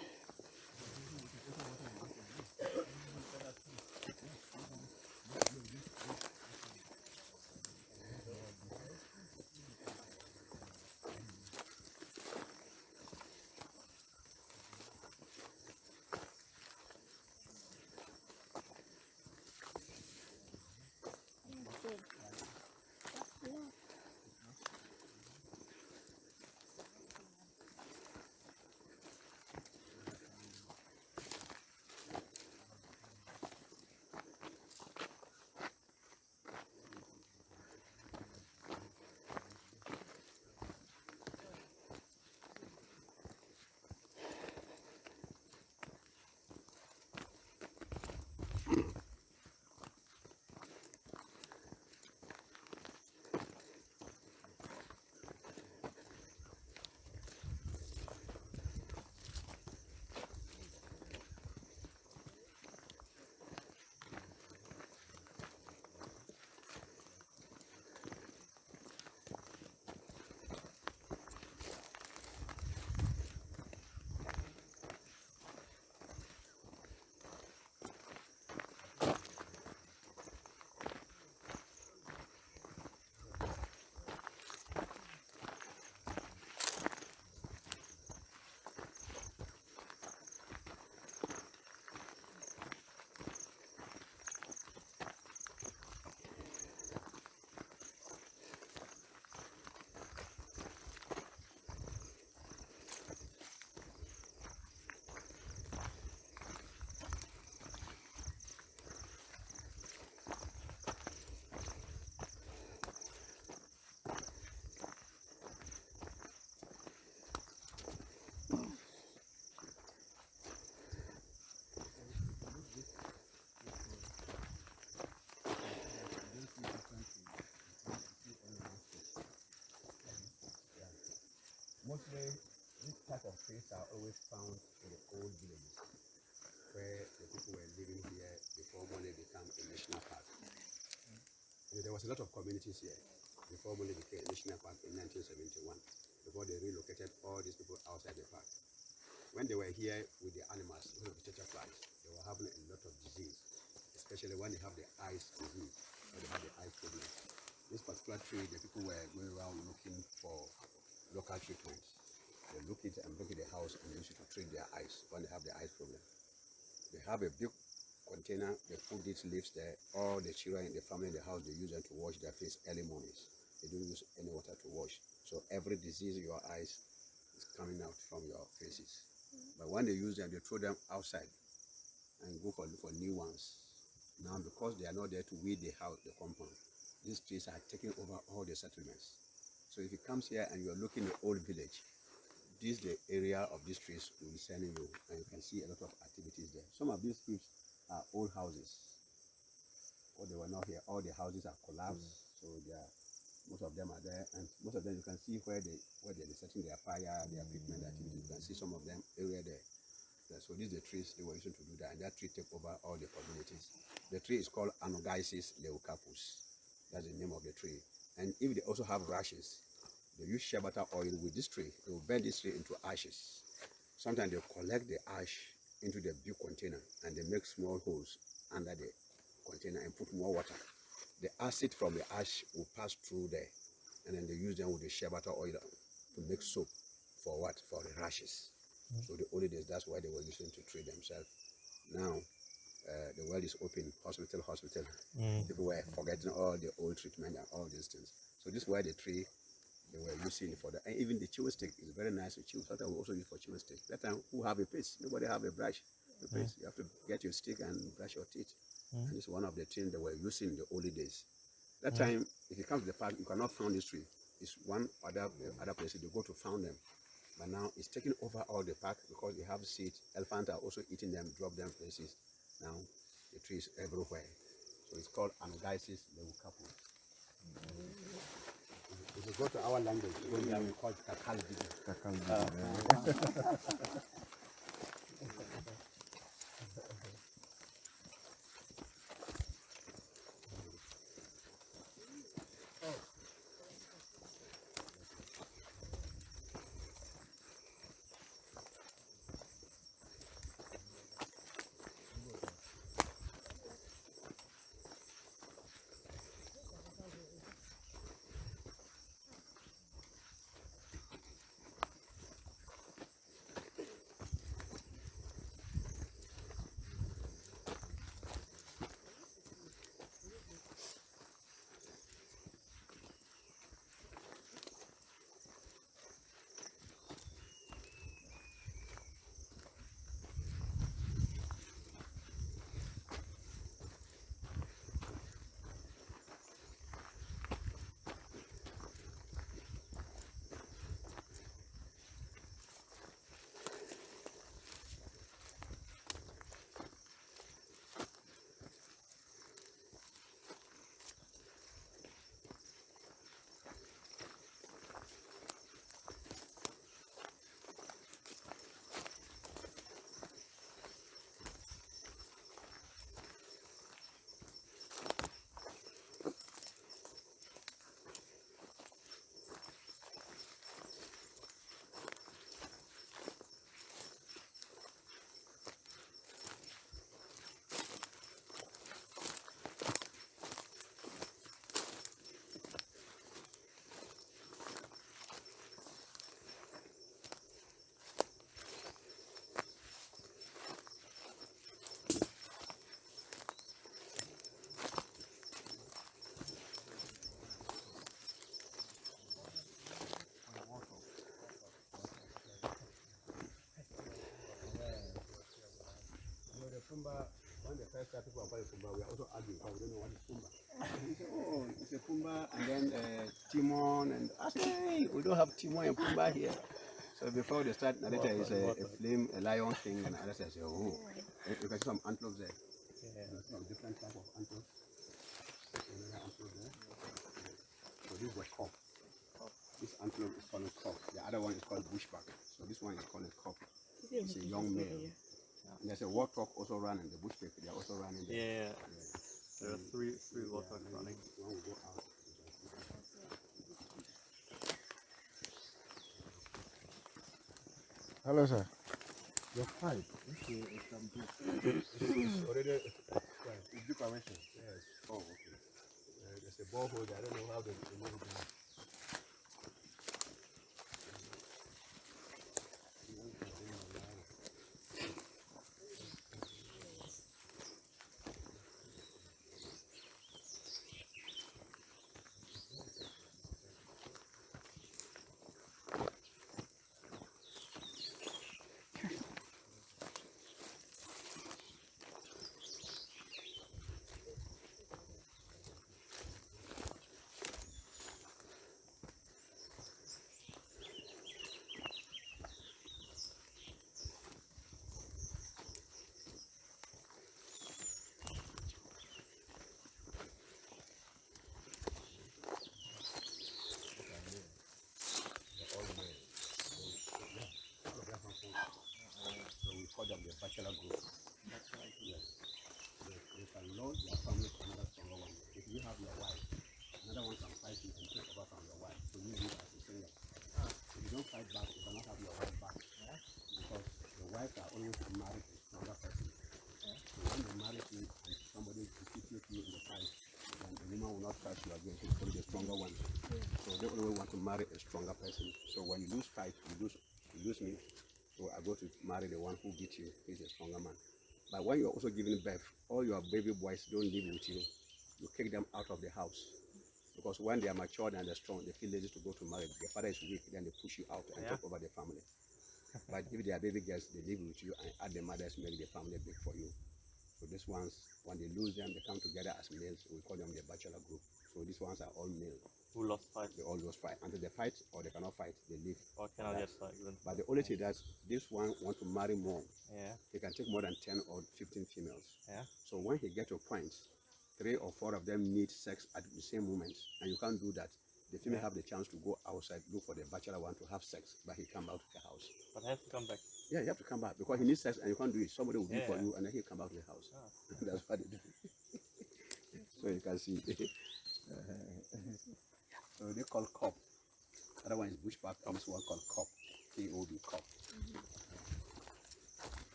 Mostly, this type of fish are always found in the old villages. where the people were living here before Mole became a national park. And there was a lot of communities here before Mole became a national park in 1971, before they relocated all these people outside the park. When they were here with the animals, one of the flies, they were having a lot of disease, especially when they have the eyes disease, or they have the eye problem. This particular tree, the people were going around looking for local treatments. They look it and look at the house and they used to treat their eyes when they have the eye problem. They have a big container, they put these leaves there. All the children in the family in the house, they use them to wash their face early mornings. They don't use any water to wash. So every disease in your eyes is coming out from your faces. But when they use them, they throw them outside and go for new ones. Now, because they are not there to weed the house, the compound, these trees are taking over all the settlements. So if you come here and you're looking at the old village, this the area of these trees will be sending you, and you can see a lot of activities there. Some of these trees are old houses, or they were not here. All the houses are collapsed, so most of them are there, and most of them you can see where they're setting their fire, their pigment activities. You can see some of them area there. So these are the trees they were using to do that, and that tree took over all the communities. The tree is called Anogaisis leucapus. That's the name of the tree. And if they also have rashes, they use shea butter oil with this tree. They will burn this tree into ashes. Sometimes they collect the ash into the big container and they make small holes under the container and put more water. The acid from the ash will pass through there, and then they use them with the shea butter oil to make soap for what? For the rashes. So the old days, that's why they were using to treat themselves. Now, the world is open, hospital. People were forgetting all the old treatment and all these things. So this is why the tree they were using it for that. And even the chew stick is very nice to chew. Sometimes we also use for chewing stick. That time, who have a paste? Nobody have a brush. A paste. You have to get your stick and brush your teeth. And it's one of the things they were using in the early days. That time, if you come to the park, you cannot find this tree. It's one other places you go to find them. But now it's taking over all the park because they have seeds. Elephants are also eating them, drop them places. Now the tree is everywhere. So it's called Anogaisis leucapus. If you go to our language, we call it kakal. Pumba, when the first time people are calling Pumba, we are also arguing because we don't know what is Pumba. We say, oh, it's a Pumba, and then Timon, and I say, hey, we don't have Timon and Pumba here. So before they start, narrator is a flame, a lion thing, and others say, oh, you can see some antelopes there. Some different type of antelopes. Another antelope there. So this is a cock. This antelope is called a cock. The other one is called bushback. So this one is called a cock. It's a young male. There's a warthog also running, the bush pig, they are also running there. Yeah. Yeah. There are three warthogs running. When we go out, Hello, sir. Your pipe. It's already it's deep connection. Yes. oh, okay. There's a borehole there. I don't know how they move it. So we call them the bachelor group. Yes. They can load your family to another stronger one. If you have your wife, another one can fight you and take over from your wife. So you live as a single. If you don't fight back, you cannot have your wife back. Because the wives are always married to a stronger person. So when they marry you and somebody defeats you in the fight, then the woman will not trust you again. She's going to be the stronger one. So they always want to marry a stronger person. So when you lose fight, you lose me. So I go to marry the one who beats you. He's a stronger man. But when you're also giving birth, all your baby boys don't live with you. You kick them out of the house. Because when they are matured and they're strong, they feel lazy to go to marriage. Their father is weak, then they push you out and take over the family. But if they are baby girls, they live with you and add the mothers make the family big for you. So these ones, when they lose them, they come together as males. We call them the bachelor group. So these ones are all male. Who lost fight? They all lose fight. Until they fight or they cannot fight, they leave. Or cannot get fight even. But the only thing that this one want to marry more. Yeah. He can take more than 10 or 15 females. Yeah. So when he get to a point, 3 or 4 of them need sex at the same moment, and you can't do that. The female have the chance to go outside, look for the bachelor one to have sex, but he come back to the house. But I have to come back. Yeah, you have to come back because he needs sex and you can't do it. Somebody will do it for you and then he'll come back to the house. That's what they do. So you can see. So they call cop. Other one is bushback, and this one called cop. K-O-B, cop.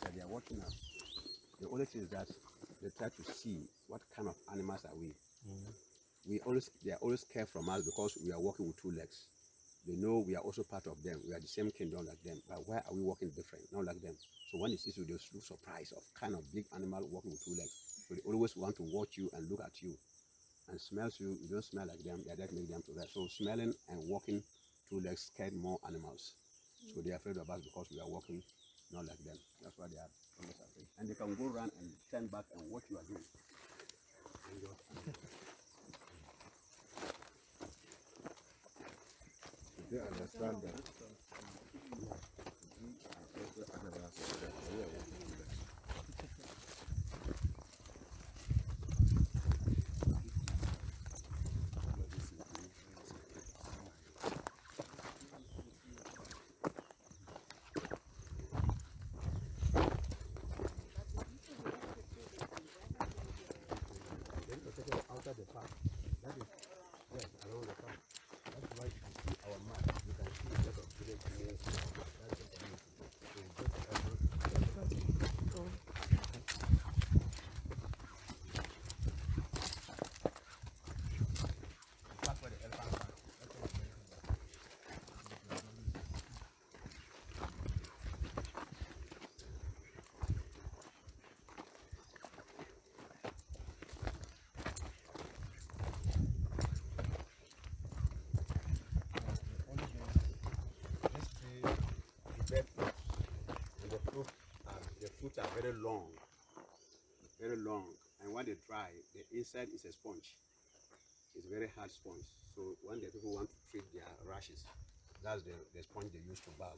So they are working out. The only thing is that they try to see what kind of animals are we. They are always scared from us because we are walking with 2 legs. They know we are also part of them. We are the same kingdom like them. But why are we walking different? Not like them. So when they see you, they look surprised of kind of big animal walking with 2 legs. So they always want to watch you and look at you and smells you. You don't smell like them. That make them to that. So smelling and walking 2 legs scared more animals. So they are afraid of us because we are walking not like them. That's why they are always afraid. And they can go around and turn back and what you are doing. They understand that. Outside the park. That is, yes, around the park. That's why you can see our map. You can see a lot of village names. That's the community. So you go to that's where the elephants are. That's what I'm mentioning. The fruits are very long, and when they dry, the inside is a sponge. It's a very hard sponge. So when the people want to treat their rashes, that's the sponge they use to bath,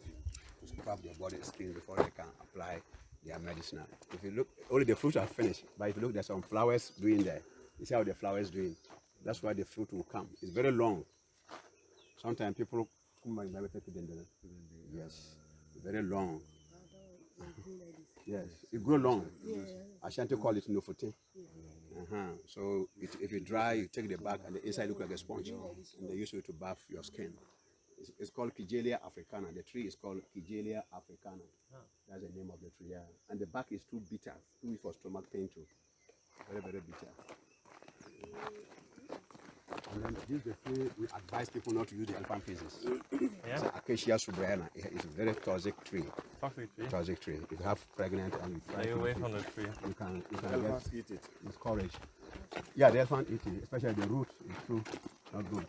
to scrub their body skin before they can apply their medicine. If you look, only the fruits are finished, but if you look, there's some flowers doing there. You see how the flowers doing? That's why the fruit will come. It's very long. Sometimes people Yes, very long. Yes, it grow long. Ashanti call it nofote. So if it dry, you take the back and the inside look like a sponge, and they use it to bath your skin. It's called Kigelia africana. The tree is called Kigelia africana. That's the name of the tree. Yeah. And the back is too bitter, too for stomach pain too. Very, very bitter. And then this is the tree we advise people not to use the elephant feces. It's an Acacia subriana. It's a very toxic tree. Toxic tree. Toxic tree. If you have pregnant and you try Stay to away eat from it, the tree. you can Elephants eat it. it's courage. Yeah, the elephant eat it, especially the root is too not good.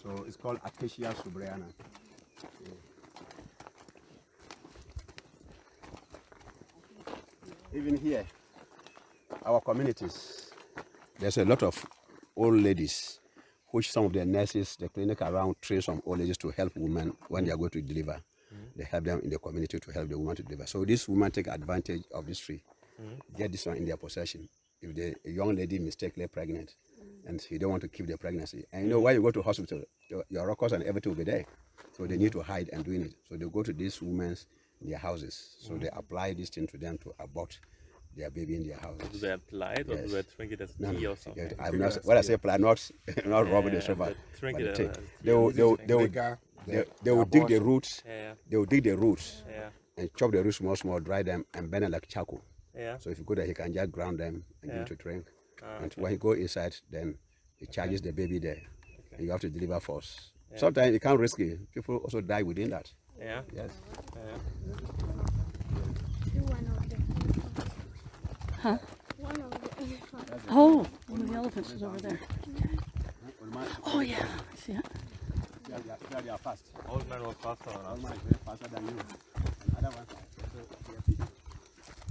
So it's called Acacia subriana. Even here, our communities, there's a lot of old ladies, which some of the nurses, the clinic around train some old ladies to help women when they are going to deliver. They help them in the community to help the woman to deliver. So these women take advantage of this tree, get this one in their possession. If a young lady mistakenly pregnant and she don't want to keep the pregnancy, and you know when you go to hospital, your records and everything will be there. So they need to hide and doing it. So they go to these women's in their houses. So they apply this thing to them to abort their baby in their houses. Do they apply it or do they drink it as tea or something? I'm not. When I say apply, not rubbing the sofa. Drink it They as will Vinegar, they will dig the roots. Yeah. They will dig the roots Yeah. and chop the roots small, dry them, and burn them like charcoal. Yeah. So if you go there, he can just ground them and give it to drink. And Okay. when he go inside, then he charges the baby there, and you have to deliver force. Sometimes you can't risk it. People also die within that. Yeah. Yes. Huh? One of the elephants. Oh, one of the elephants is over there. Oh yeah, I see it. They are fast. Old man was faster than us. One is very faster than you. And other ones are also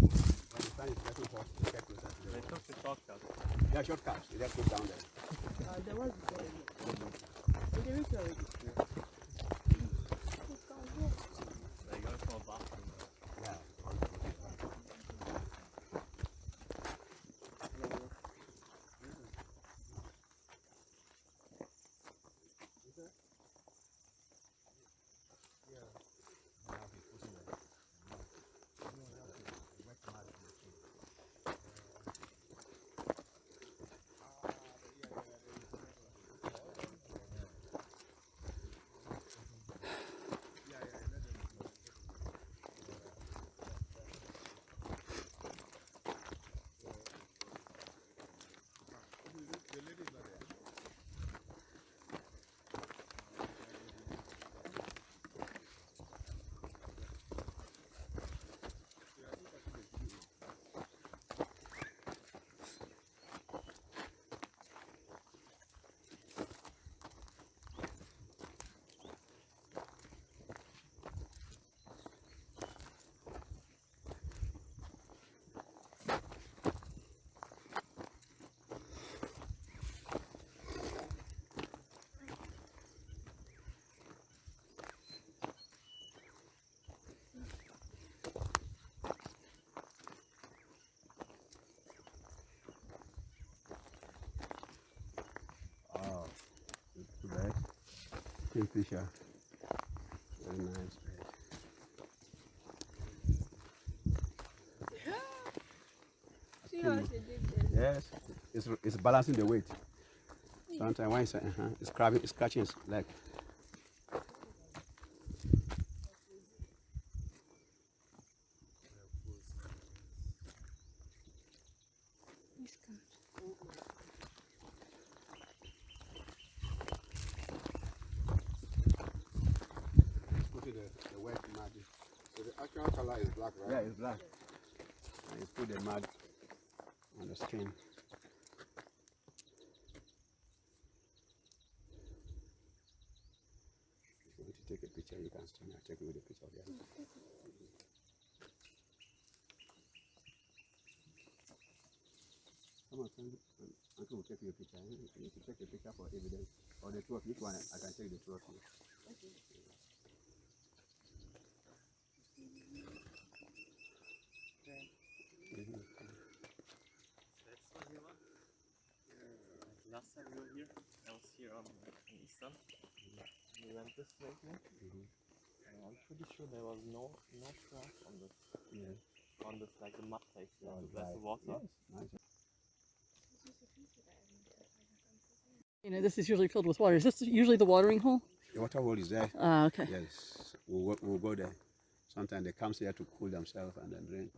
when the sun is getting hot, you get closer to They them. took the shortcut. They are shortcuts. They just go down there. There was the reach already. They go for a bathroom. Yeah. Kingfisher. Very nice. See how she did this? Yes, it's balancing the weight. Sometimes when it's grabbing, it's catching its leg. Put the wet mud. So the actual color is black, right? Yeah, it's black. And you put the mud on the skin. If you want to take a picture, you can stand here. Take away the picture of the animal. Come on, Uncle will take you a picture. You need to take a picture for evidence. Or the two of you. Which one? I can take the two of you. last time we were here, I was here on Eastern. We went this way here. And I'm pretty sure there was no trash on this. On this, like the mud place. Where's the water? You know, this is usually filled with water. Is this usually the watering hole? The water hole is there. Ah, okay. Yes, we'll go there. Sometimes they come here to cool themselves and then drink.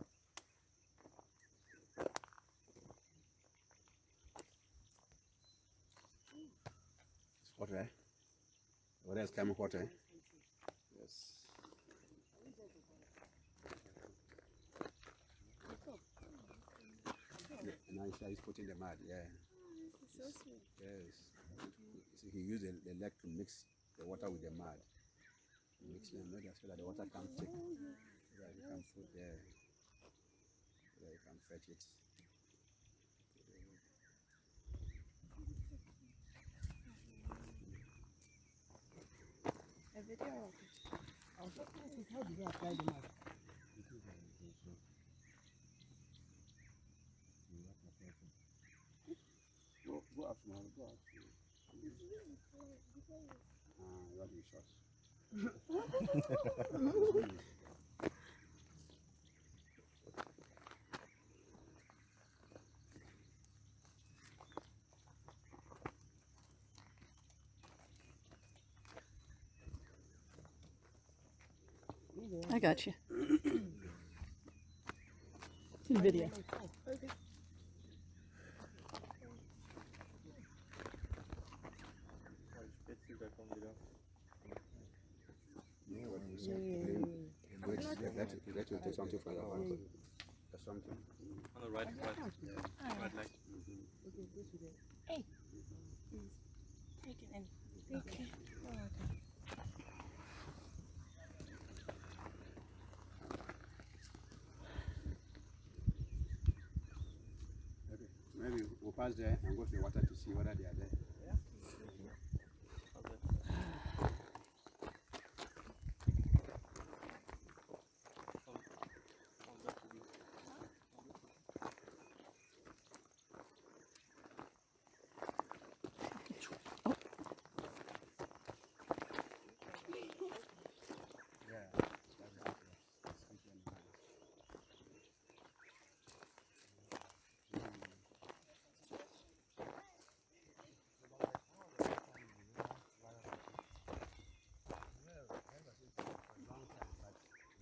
It's hot, right? Water is coming hot, eh? Yes. Now he's putting the mud, yeah. So sweet. Yes. See, he used the leg to mix the water with the mud. Mix them so that the water can thick. So that you can put there. So that you can fetch it. A video. How did you apply the mud? Go up now, go up. You want to be short. I got you. Video. Let you take something from your hand. There's something. On the right leg. Hey. Take it in. Okay. Oh, okay. Maybe we'll pass there and go to the water to see whether they are there.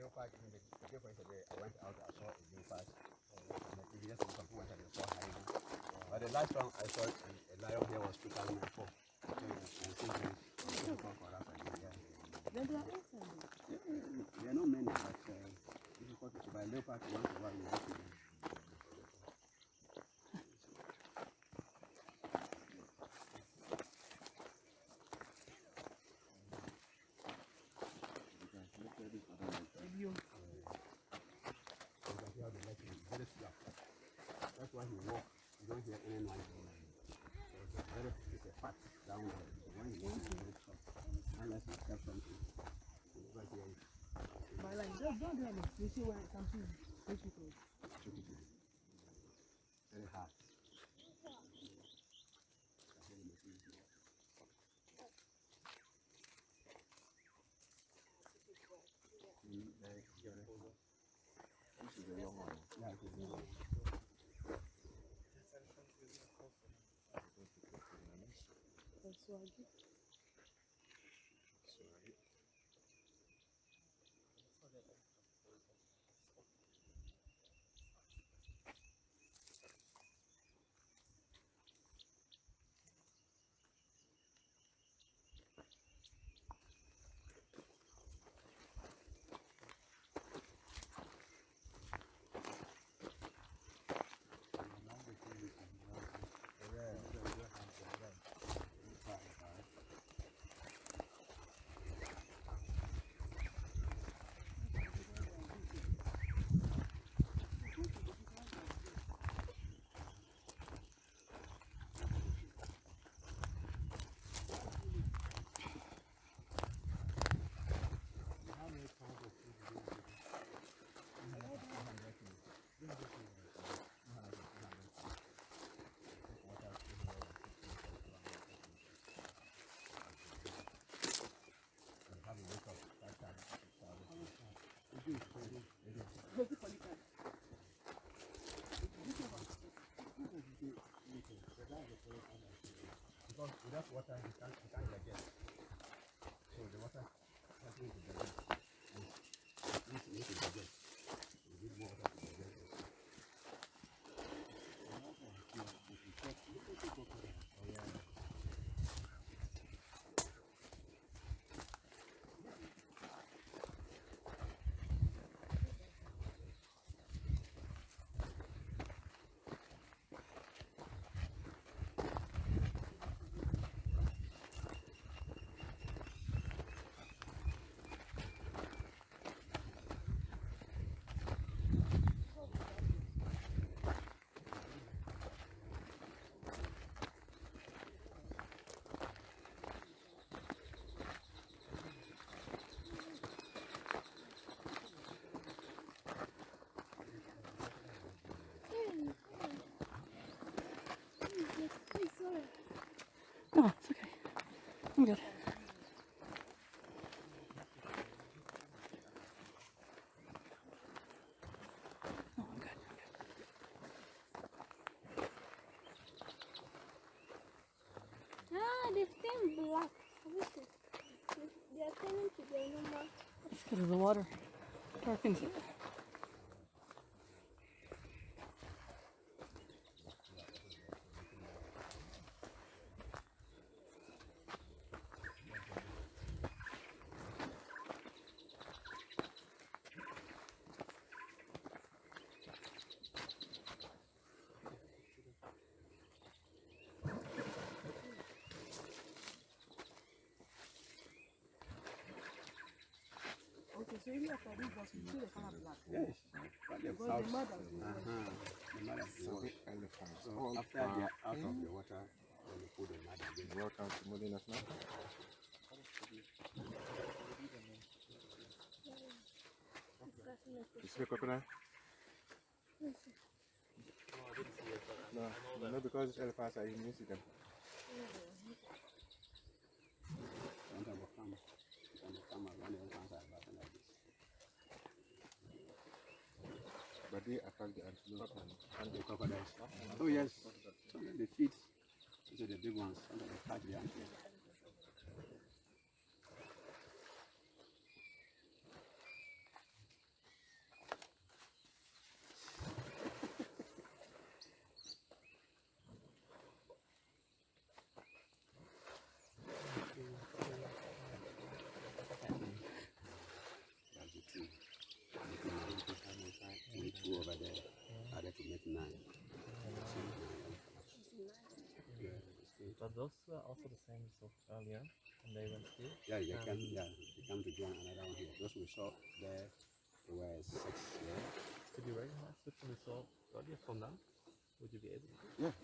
The difference today, I went out, I saw a leopard, and the previous one who went and saw hyena. But the last one I saw a lion here was 2004. For us again, there are not many, but difficult to buy leopard once in a while. You see them. That's why he walks. You don't hear any noise. It's a fat down there. So when he walks, he wakes up. Unless he steps something. You never hear it. But like, don't do anything. You see when something is difficult. Very hard. This is a young one. Yeah, it is a young one. Because without water, you can't digest. So the water helps you to digest. And it needs you to digest. You need more water to digest also. Oh, yeah. No, it's okay. I'm good. Oh, I'm good. Ah, they turn black. They are turning to their normal. It's because of the water. Darkens it. Okay, so even after this, was you see the color black. Yes. But the Because south, the mother is the mother is So white. elephants. So All after they are out parking. of the water, then you put the mud again. Welcome to Motel National. You see the crocodile? No, I didn't see it, but No, I know that. no, because these elephants are you see them. Sometimes will come and when the elephants are back like this. But they attack the antelope and The crocodiles. Oh yes. Sometimes they feed. These are the big ones. Sometimes they catch the antelope. That's the two. Two over there. Added to make 9. But those two are also the same as earlier, and they went through. Yeah, they come to join another one here. Those we saw there, there were 6 there. Could you recognize which one we saw earlier from them? Would you be able to? Yeah.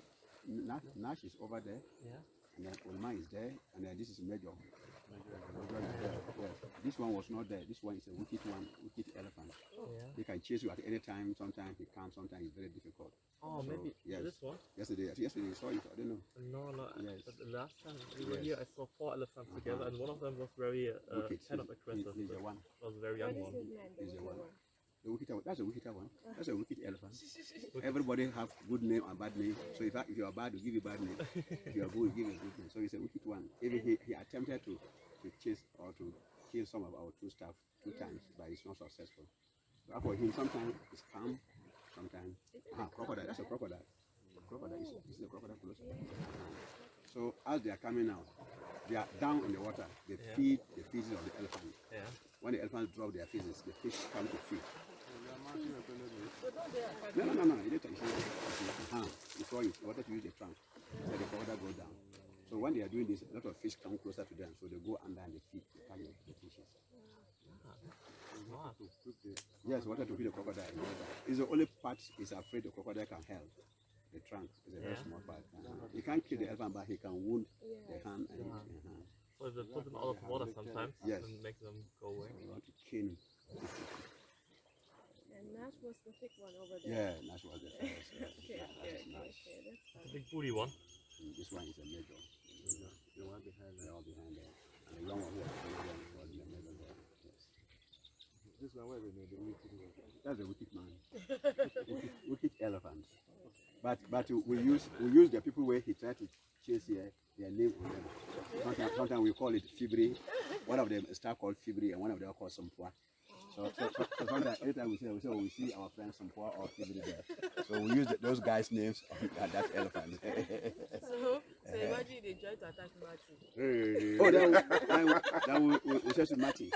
Nash is over there, Yeah. and then Ulma is there, and then this is Major. Major is there. Yeah. This one was not there. This one is a wicked one, wicked elephant. Yeah. He can chase you at any time. Sometimes he comes, sometimes it's very difficult. Oh, So, maybe yes. this one? Yesterday you saw it, I don't know. No. Yes. But the last time we were Yes. here, I saw 4 elephants together, and one of them was very Wicked. kind of aggressive. He's the but one. was a very young What one. is his name? He's the one. The wicked one. That's a wicked one. That's a wicked elephant. Wicked. Everybody have good name and bad name. So if you are bad, we give you bad name. If you are good, we give you good name. So he's a wicked one. Even he attempted to chase or to kill some of our 2 staff 2 times, but he's not successful. But for him, sometimes it's calm, sometimes crocodile. That's a crocodile. Crocodile is the crocodile closer. So as they are coming out, they are down in the water. They feed the feces of the elephant. Yeah. When the elephants drop their feces, the fish come to feed. So don't they attack No. You need to use the hand before you wanted to use the trunk. So the crocodile go down. So when they are doing this, a lot of fish come closer to them. So they go under and they feed the fishes. Smart. Yes, wanted to feed the crocodile. It's the only part he's afraid the crocodile can help. The trunk is a very small part. He can't kill the elephant, but he can wound the hand and his hand. So if they put them out of water sometimes Yes. and make them go away. So we want to kill him. And Nash was the thick one over there. Yeah, Nash was the first. Okay, Nash. that's The fine. big booty one. This one is a major. The one behind there. The one behind there. And the young one who was in the middle there. Yes. This one where the wicked one. That's a wicked man. Wicked elephant. But we use the people where he tried to chase here, their name on them. Sometimes we call it Fibri. One of them is start called Fibri, and one of them called Sumpua. So sometimes anytime we see our friends Sumpua or Fibri there. So we use those guys' names on that elephant. So imagine they try to attack Marty. Oh, then we say to Marty.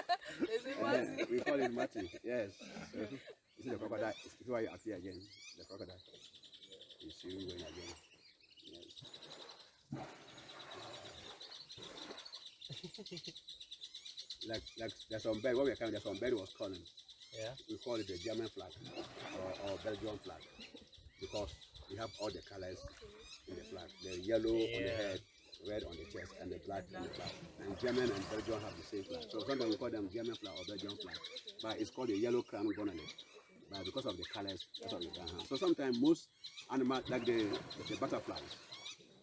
We call it Marty. Yes. So, you see the crocodile. It's why you appear again. The crocodile. You see you going again. Yes. like there's some bird. When we come, there's some bird was calling. Yeah. We call it the German flag or Belgian flag because we have all the colors in the flag. The yellow on the head, red on the chest, and the black on the flag. And German and Belgium have the same flag. So sometimes we call them German flag or Belgian flag, but it's called the yellow crown gone on it. But because of the colors, that's what we can have. So sometimes most animals, like the butterflies,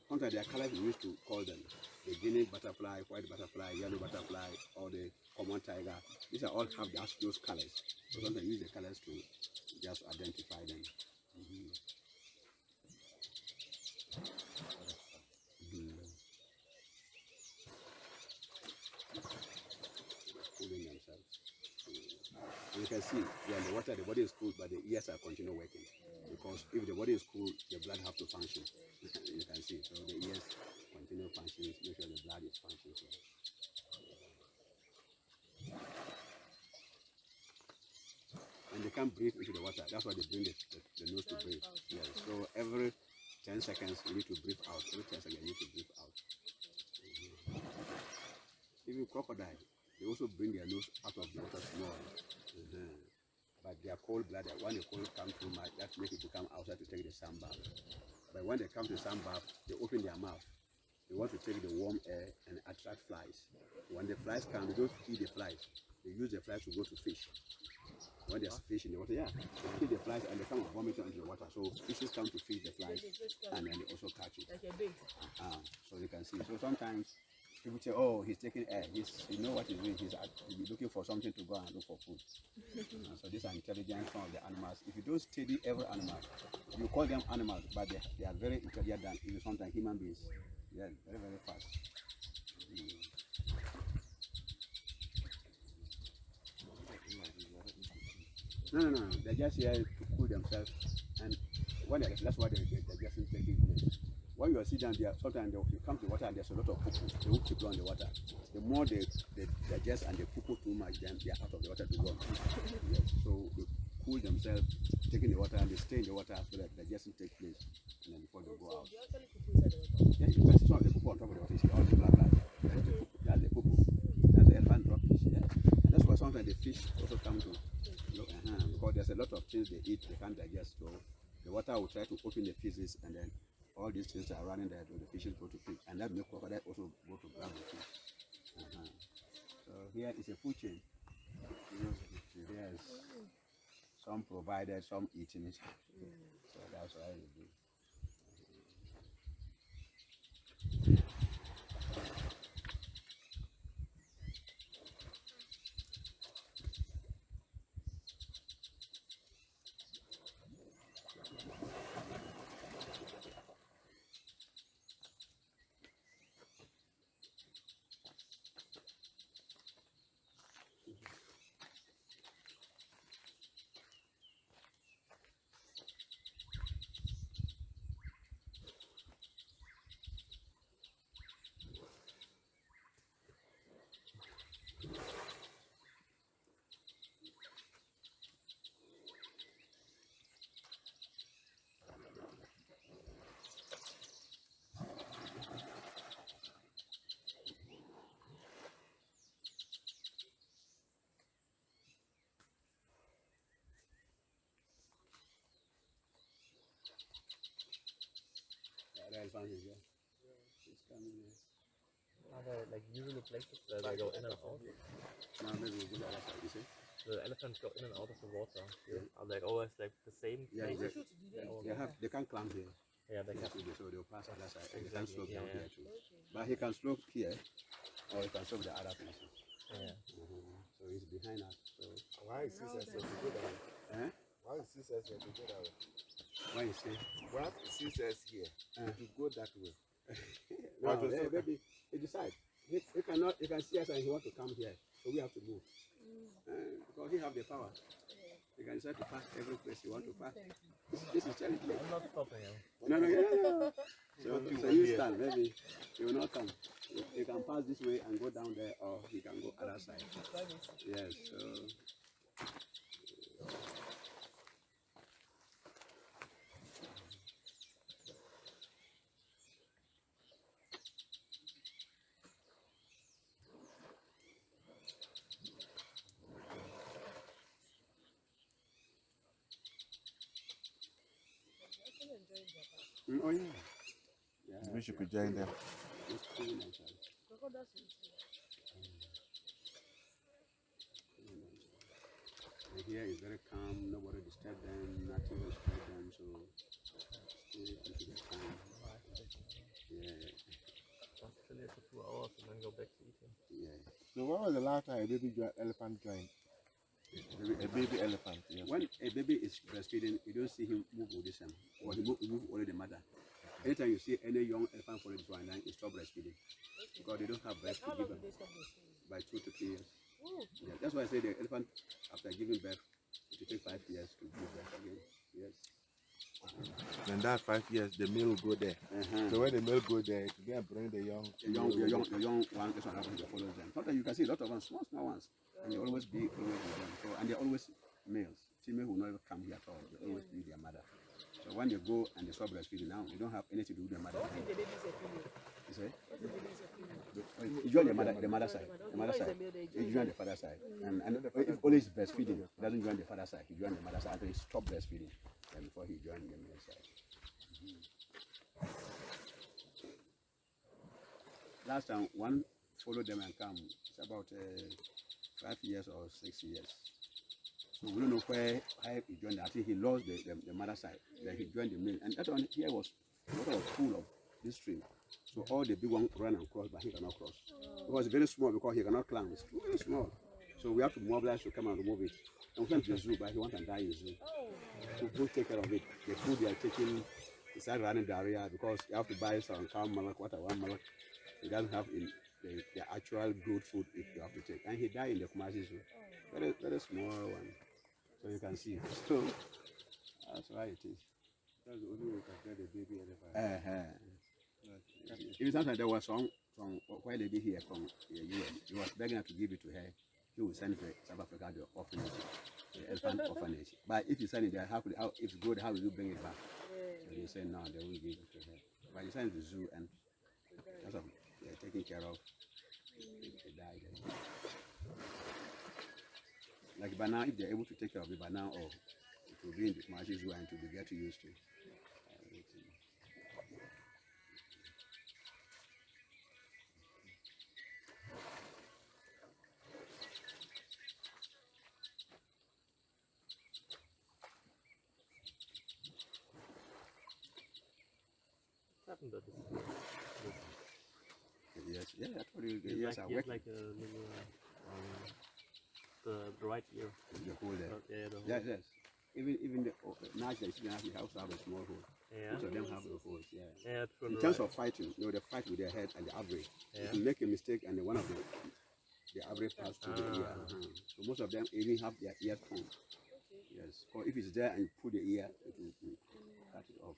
sometimes their colors we used to call them. The Guinea butterfly, white butterfly, yellow butterfly, or the common tiger. These are all have those colors. So sometimes use the colors to just identify them. Cooling themselves. And you can see, yeah, in the water, the body is cool, but the ears are continue working. Because if the body is cool, the blood have to function. You can see. So the ears continue functioning, make sure the blood is functioning. And they can't breathe into the water. That's why they bring the nose to breathe. Yeah. So every 10 seconds, you need to breathe out. Every 10 seconds, you need to breathe out. Even crocodile, they also bring their nose out of the water small. But they are cold blooded. When the cold comes too much, that makes it to come outside to take the sun bath. But when they come to sun bath, they open their mouth. They want to take the warm air and attract flies. When the flies come, they don't feed the flies. They use the flies to go to fish. When there's fish in the water, they feed the flies and they come and vomit into the water. So fishes come to feed the flies and then they also catch it. Like a bait. So you can see. So sometimes people say, oh, he's taking air. You know what he's doing. He's looking for something to go and look for food. So these are intelligent, some of the animals. If you don't study every animal, you call them animals, but they are very intelligent than even sometimes human beings. They are very, very fast. No. They're just here to cool themselves. And that's why they're just taking place. When you see them, sometimes you come to the water and there's a lot of poo-poo. They won't keep on the water. The more they digest and they poo-poo too much, then they are out of the water to go. Yes. So they cool themselves, taking the water, and they stay in the water so that digestion takes place. And then before they go out. Yeah, you can see some of the poo-poo on top of the water. You see all the black. That's the poo-poo. That's the elephant dropfish. Yeah. And that's why sometimes the fish also come to because there's a lot of things they eat they can't digest. So the water will try to open the feces and then all these things are running there to the fishes go to feed, and that makes crocodile also go to grab the fish. So here is a food chain. Yes. Some provided, some eating it. So that's why we do. Elephant is here. It's coming here. Are there like usually places where they go in and out? Now maybe we'll go to the other side, you see? The elephants go in and out of the water. Yeah. Are they always like the same Yeah, places? they can't climb here. Yeah, they can. So they'll pass other side. They can Exactly, slope down yeah. here too. But he can slope here, or he can slope the other places. Yeah. So he's behind us. So Why is this as to go that way? eh? Why is this as to go that way? Why you say? Once it sees us here, it will go that way. No, But also- baby, he decide. He cannot. He can see us and he want to come here, so we have to move. Because he have the power. He can decide to pass every place he want to pass. This is charity. I'm not stopping him. No. So you stand, maybe he will not come. He can pass this way and go down there, or he can go other side. Yes. So. Oh yeah. Yeah. Wish you could join them. It's pretty nice. And here is very calm. Nobody disturb them. Nothing will disturb them. So stay until the time. Yeah. Just chill here for 2 hours and then go back to eating. Yeah. So when was the last time a baby elephant joined? A baby elephant, yes. When a baby is breastfeeding, you don't see him move with this one, or he move only the mother. Anytime you see any young elephant for this one, then it stop breastfeeding because they don't have breast to give them by 2 to 3 years. Yeah, that's why I say the elephant after giving birth, it will take 5 years to give birth again. Yes. Then that 5 years, the male will go there. So when the male go there, to go and bring the young. The young one, this one happens to follow them. Sometimes you can see a lot of them, small ones, and they always be with them. So, and they're always males. Female will never come here at all. They always be their mother. So when they go and they stop breastfeeding now, they don't have anything to do with their mother. You say? You join the mother side. The mother side. You join the father side. And if always breastfeeding, he doesn't join the father side. He joins the mother side until he stop breastfeeding. And before he joins the male side. Last time one followed them and come. It's about 5 years or 6 years. So we don't know where he joined. I think he lost the mother side. Then he joined the male. And that one here was water was full of this stream. So all the big ones run and cross, but he cannot cross. It was very small because he cannot climb. It's very small. So we have to mobilize to come and remove it. And we went to the zoo, but he wants to die in the zoo. So who take care of it? The food they are taking, he started running diarrhea because you have to buy some cow milk, water, 1 milk. He doesn't have the actual good food if you have to take. And he died in the Kumasi zoo. Very small one. So you can see. So that's why it is. That's the only way you can get the baby elephant. Even sometimes there was some why they be here from the US. He was begging her to give it to her. He will send it to South Africa, the orphanage, the elephant orphanage. But if you send it there, how if it's good, how will you bring it back? So they say no, they won't give it to her. But you send it to the zoo and that's what they're taking care of. They die there. Like by now, if they're able to take care of it by now, or it will be in the Kumasi zoo and to be get used to. Happened to this. Yes, yeah, I told you. He Yes, has I like, work like a little, the right ear. the hole there. Yeah, the Yes, yes. Even the knives that you have, you also have a small hole. Yeah. Most of them have the holes. Yeah. Yeah, true. In terms of fighting, you know, they fight with their head and the average. Yeah. If you make a mistake and one of the average pass through the ear. So most of them even have their ear torn. Yes. Or if it's there and you pull the ear, it will cut it off.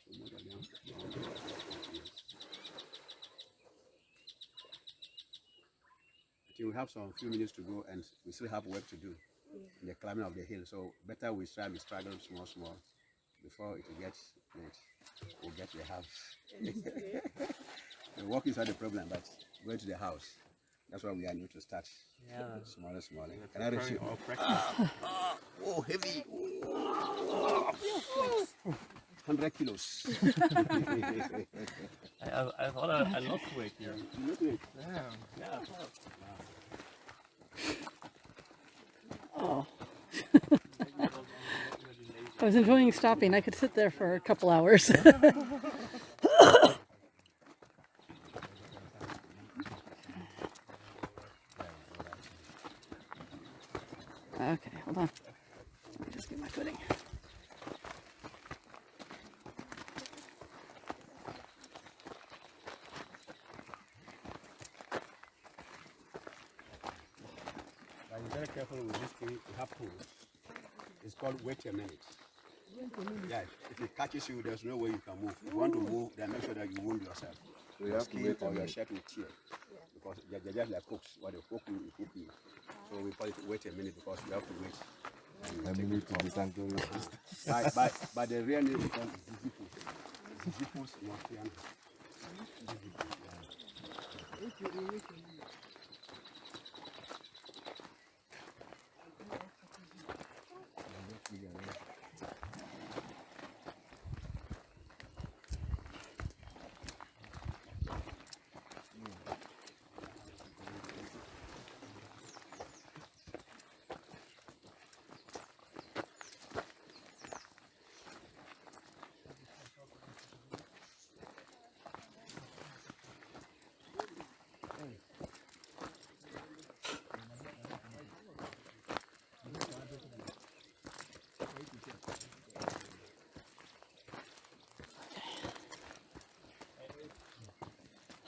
So most of them. Yes. I think we have some few minutes to go and we still have work to do in the climbing of the hill. So better we try to struggle small before it gets late. We'll get to the house. The walk is not the problem, but going to the house. That's why we are new to start. Yeah. Smaller. Can I reach you? Oh, heavy. 100 kilos. I thought I lost weight here. You look it. Yeah. Oh. I was enjoying stopping. I could sit there for a couple hours. Okay, hold on. Let me just get my footing. very careful with this thing. You have to. It's called wait a minute. Yeah, if it catches you, there's no way you can move. If you want to move, then make sure that you wound yourself. So you Your have to skin wait a or your minute. shirt will tear. Because they're just like hooks. What they hook you, you hook you. So we call it wait a minute because you have to wait. A minute to be sanctuary. But the real name is called Ziziphus. Ziziphus Mortianus.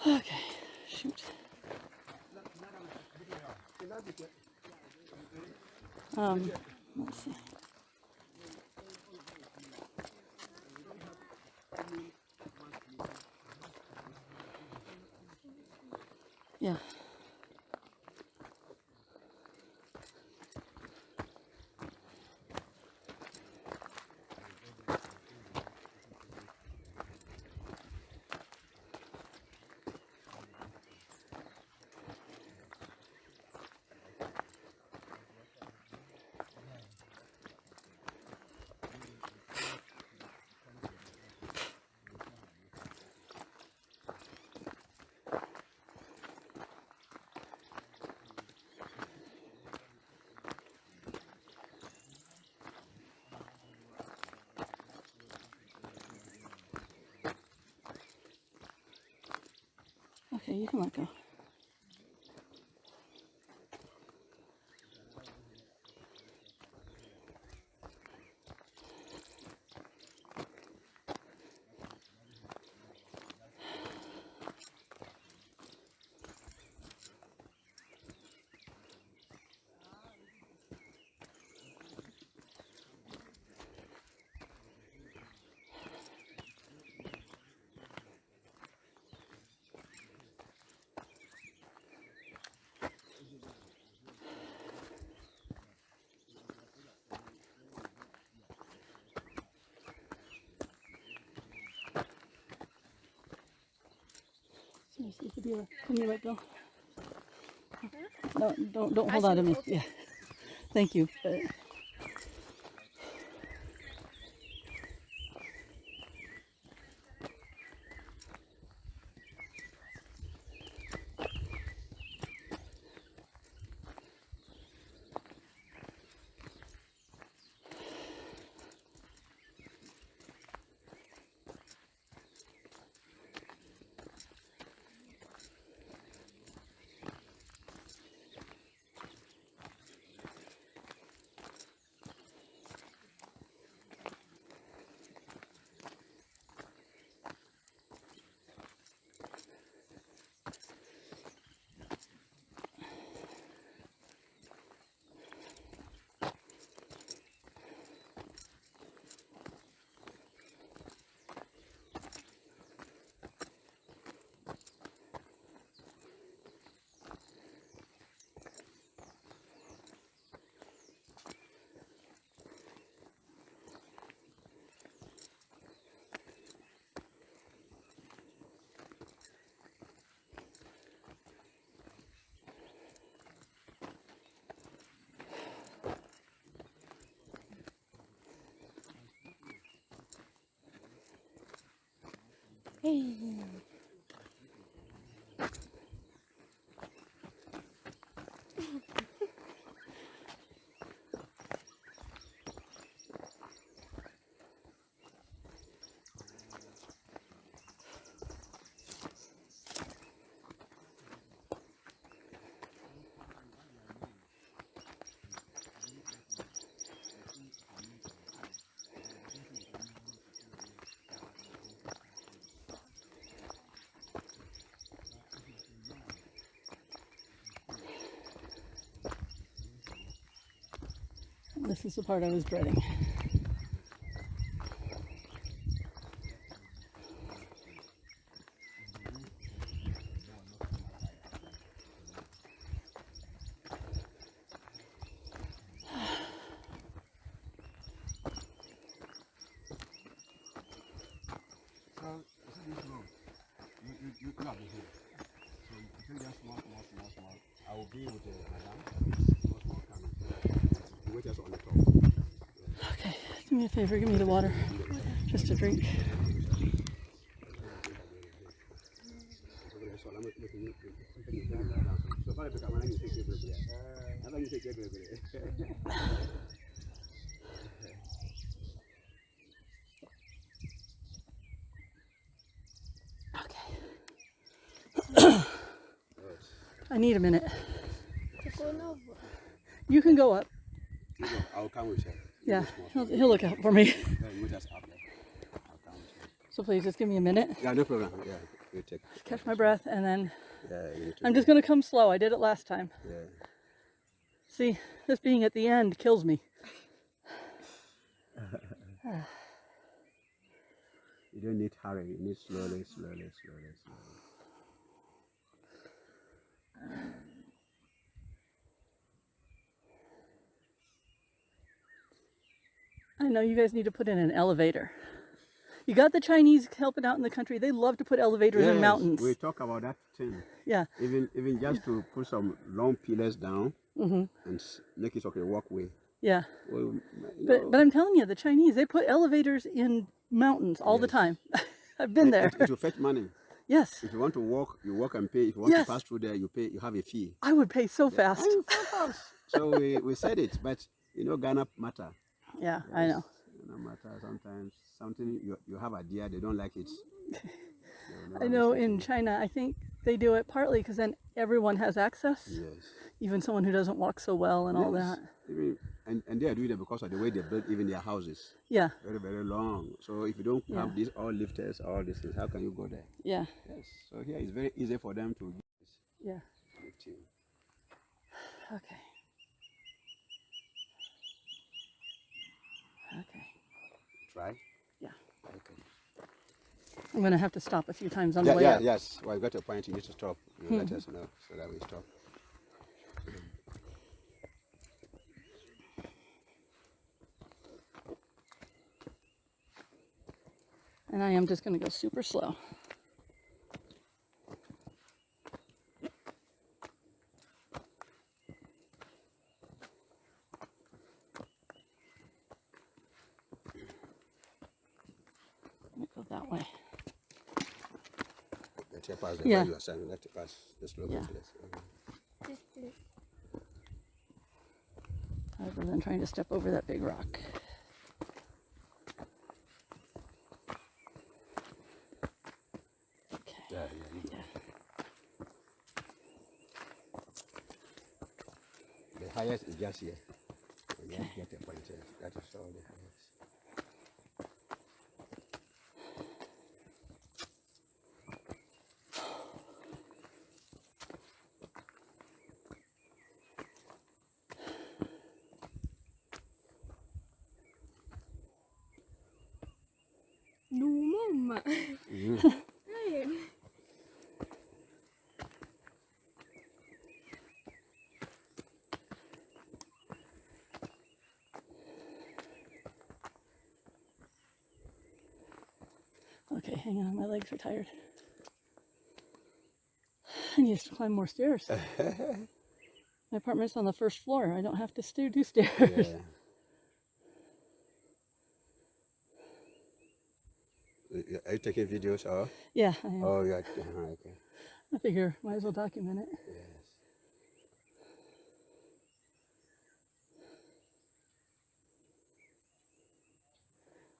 Okay, shoot. Let's see. Yeah. Okay, you can let go. Seriously, Kabila, can you let go? No, don't hold on to me. Yeah, thank you. Hey. This is the part I was dreading. So, you see this road? You cannot be here. So you take that small. I will be with the madam. Small coming. You wait just on the top. Okay, do me a favor, give me the water. Just a drink. I need a minute. You can go up. I'll come with you. Yeah, he'll look out for me. You just up there. I'll come with you. So please just give me a minute. Yeah, no problem. Yeah, you take. Catch my breath and then Yeah, you need to. I'm just going to come slow. I did it last time. Yeah. See, this being at the end kills me. You don't need hurry. You need slowly. I know you guys need to put in an elevator. You got the Chinese helping out in the country. They love to put elevators in mountains. We talk about that too. Yeah. Even just to put some long pillars down and make it like a walkway. Yeah. Well, But I'm telling you, the Chinese, they put elevators in mountains all the time. I've been there. It will fetch money. Yes. If you want to walk, you walk and pay. If you want to pass through there, you pay. You have a fee. I would pay so fast. So we said it, but Ghana matter. Yeah, I know. Ghana matter. Sometimes something you have idea, they don't like it. I know in China, I think they do it partly because then everyone has access. Yes. Even someone who doesn't walk so well and all that. And they are doing it because of the way they build even their houses. Yeah. Very, very long. So if you don't have these all lifters, all these things, how can you go there? Yeah. Yes. So here it's very easy for them to use Yeah. lifting. Okay. Okay. Try? Yeah. Okay. I'm going to have to stop a few times on the way up. Yes. Well, you got a point, you need to stop. You let us know so that we stop. And I am just going to go super slow. Let me go that way. Let you pass the Yeah. way you are standing. Let you pass the slope. Yeah. Okay. Rather than trying to step over that big rock. Yeah, you go. The highest is just here. And you get a point here. That is all the highest. No, mamma. Okay, hang on, my legs are tired. I need to climb more stairs. My apartment's on the first floor. I don't have to do stairs. Yeah. Are you taking videos or? Yeah, I am. Oh, yeah. Okay. I figure might as well document it. Yes.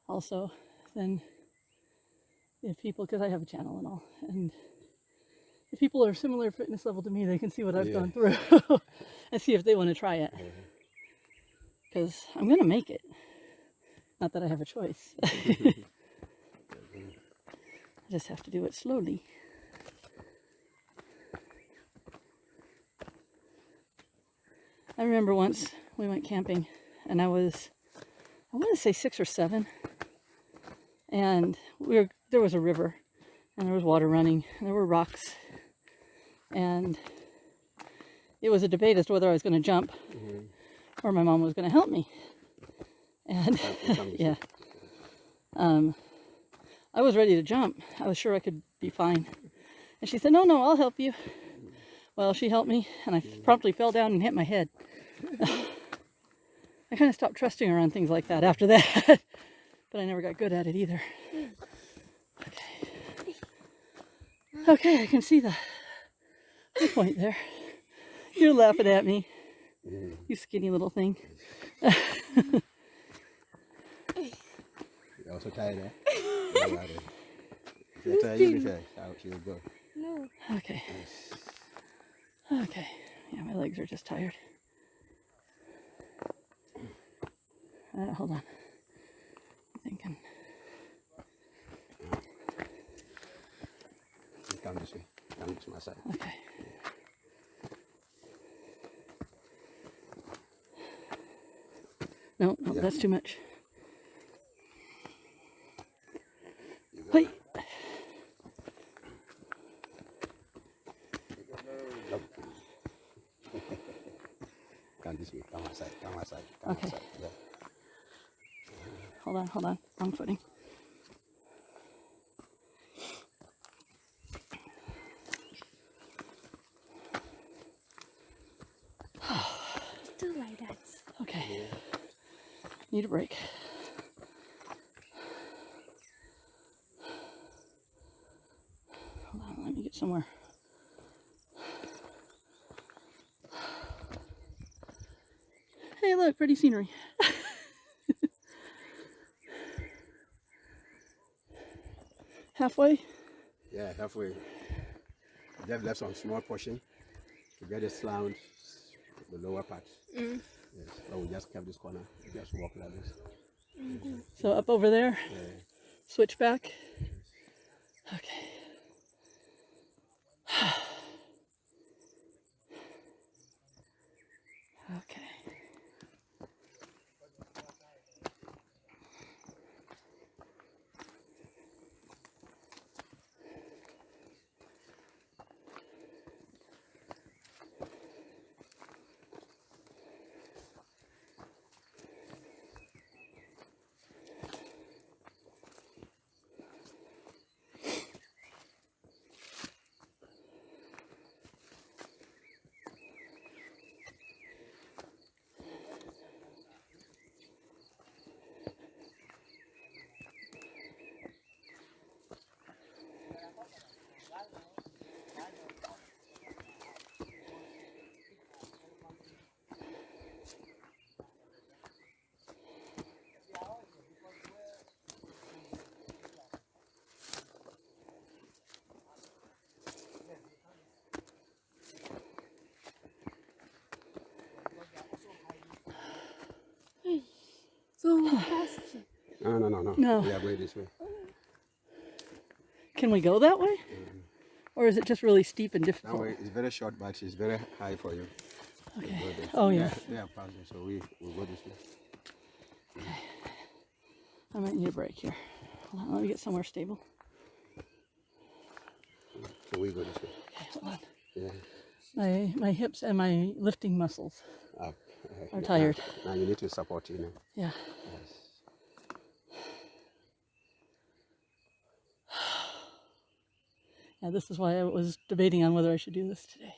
Also, then if people, because I have a channel and all, and if people are similar fitness level to me, they can see what I've gone through and see if they want to try it. Because I'm going to make it. Not that I have a choice. I just have to do it slowly. I remember once we went camping and I want to say 6 or 7, and there was a river, and there was water running, and there were rocks, and it was a debate as to whether I was going to jump or my mom was going to help me. And yeah, I was ready to jump. I was sure I could be fine. And she said, no, I'll help you. Well, she helped me, and I promptly fell down and hit my head. I kind of stopped trusting her on things like that after that. But I never got good at it either. Okay, I can see the point there. You're laughing at me. You skinny little thing. You're also tired, eh? If you're tired, you'll be fair. She'll go. No. Okay. Okay. Yeah, my legs are just tired. Hold on. I'm thinking. Come this way. Come to my side. Okay. No, Yeah. that's too much. Wait. Come this way. Come my side. Come my side. Come Okay. my side. Yeah. Hold on. Wrong footing. Do like that. Okay. Need a break. Hold on, let me get somewhere. Hey, look, pretty scenery. Halfway? Yeah, halfway. Just left some small portion to get it slammed the lower part. Yes. But we just kept this corner. We just walk like this. So up over there, Yeah. switch back. Okay. Okay. So fast. No. No. We are going this way. Can we go that way? Or is it just really steep and That difficult? way it's very short, but it's very high for you. Okay. Go there. Oh, yeah. They are past there, so we go this way. I might need a break here. Hold on, let me get somewhere stable. So we go this way. Okay, hold on. Yeah. My hips and my lifting muscles are tired. Now you need to support, you know. Yeah. Yes. Yeah, this is why I was debating on whether I should do this today.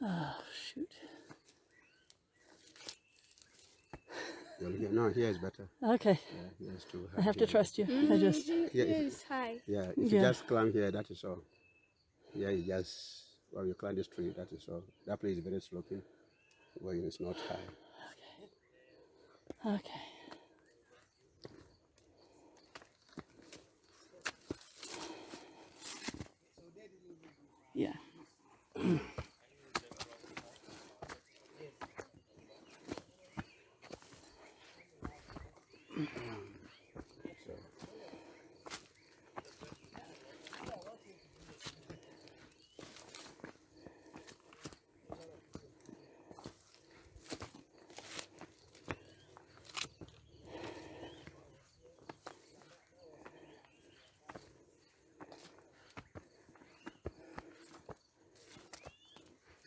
Oh, shoot. No, here is better. Okay, Yeah, here is too high. I have to trust you. I just, Yeah, It's high. Yeah, if you Yeah. just climb here, that is all. Yeah, you just Well, you climb this tree, that is all. That place is very sloping, where it's not high. Okay. Yeah.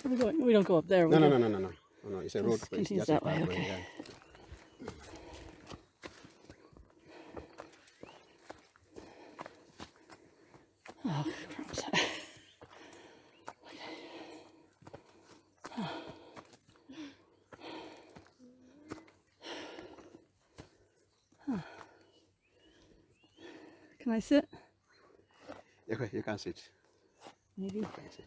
So, We're going, we don't go up there. no, we no, go- no, no, no, no. Oh, no, it's a road. Just It's continues just a that way, pathway, okay. yeah. Oh, crumbs. Can I sit? You can sit. Maybe. You can sit.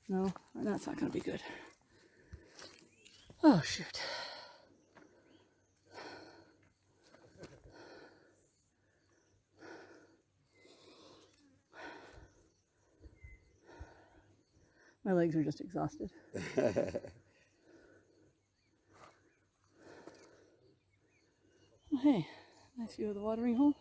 No, that's not going to be good. Oh, shoot. My legs are just exhausted. Oh, hey, nice view of the watering hole.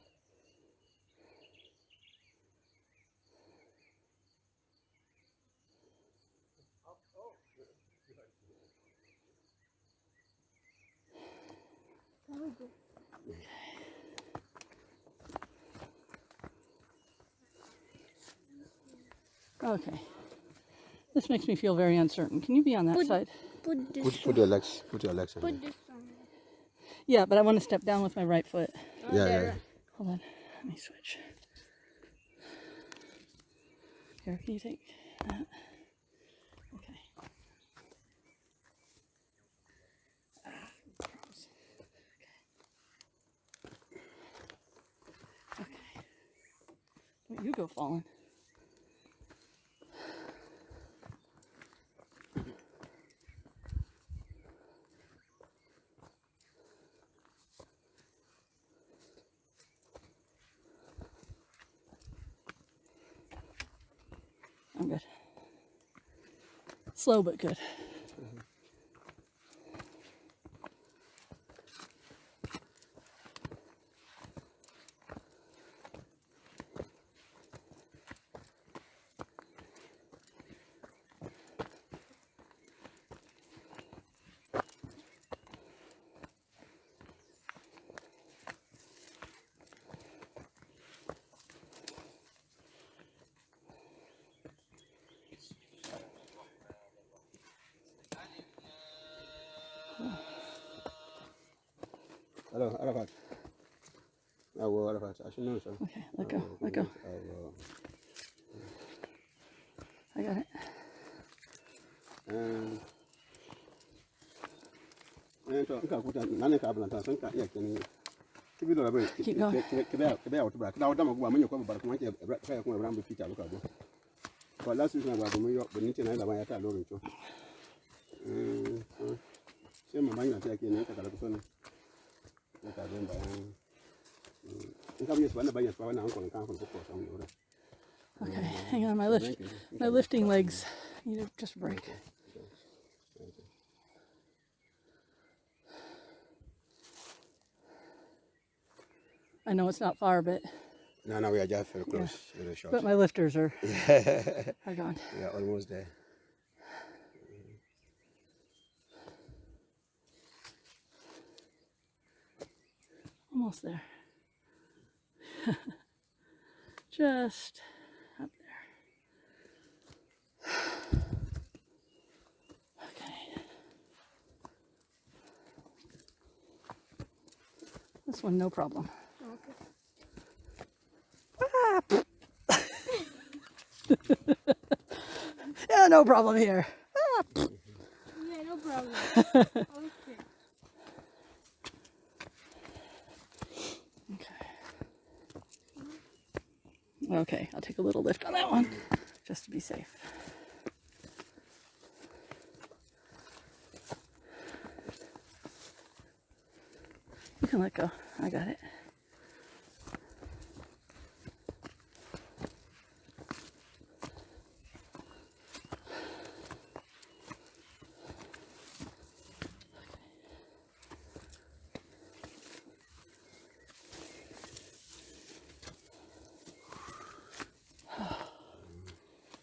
Okay. This makes me feel very uncertain. Can you be on that side? Put this Put your legs on Put there. this on. Yeah, but I want to step down with my right foot. Yeah, yeah. Hold on. Let me switch. Here, can you take that? Okay. Crumbs. Okay. Don't you go falling. I'm good. Slow but good. Hello, Arafat. Oh, Arafat. I should know, sir. Okay, let go, let go. I got it. Keep going. Okay, hang on, my lifting legs need to just break. I know it's not far, but No, we are just very close. Very short. but my lifters are gone. We are almost there. Almost there. Just up there. Okay. This one, no problem. Ah, yeah, no problem here. Ah, Yeah, no problem. Okay. Okay, I'll take a little lift on that one, just to be safe. And let go. I got it.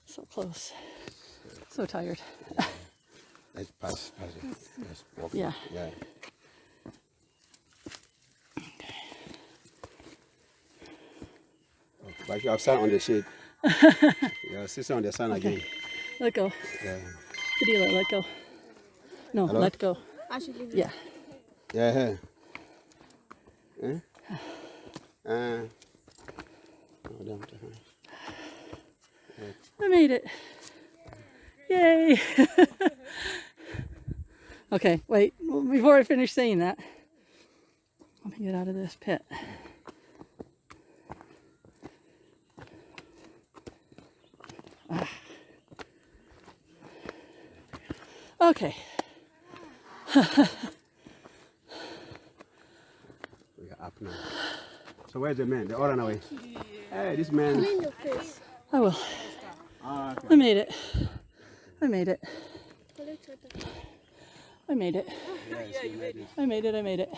So close. So tired. Let's pass it. Let's walk. Yeah. Yeah. But you have sun on the shade. You are sitting on the sun again. Let go. Yeah. The dealer, let go. No, Hello? let go. I should leave it. Yeah. Yeah. Eh? Oh, damn. I made it. Yay. Okay, wait. Before I finish saying that, let me get out of this pit. Okay. We are up now. So where's the man? They all ran away. Hey, this man. Clean your face. I will. Ah, okay. I made it. I made it. Collect it. I made it. Yes, you made it. I made it. I made it.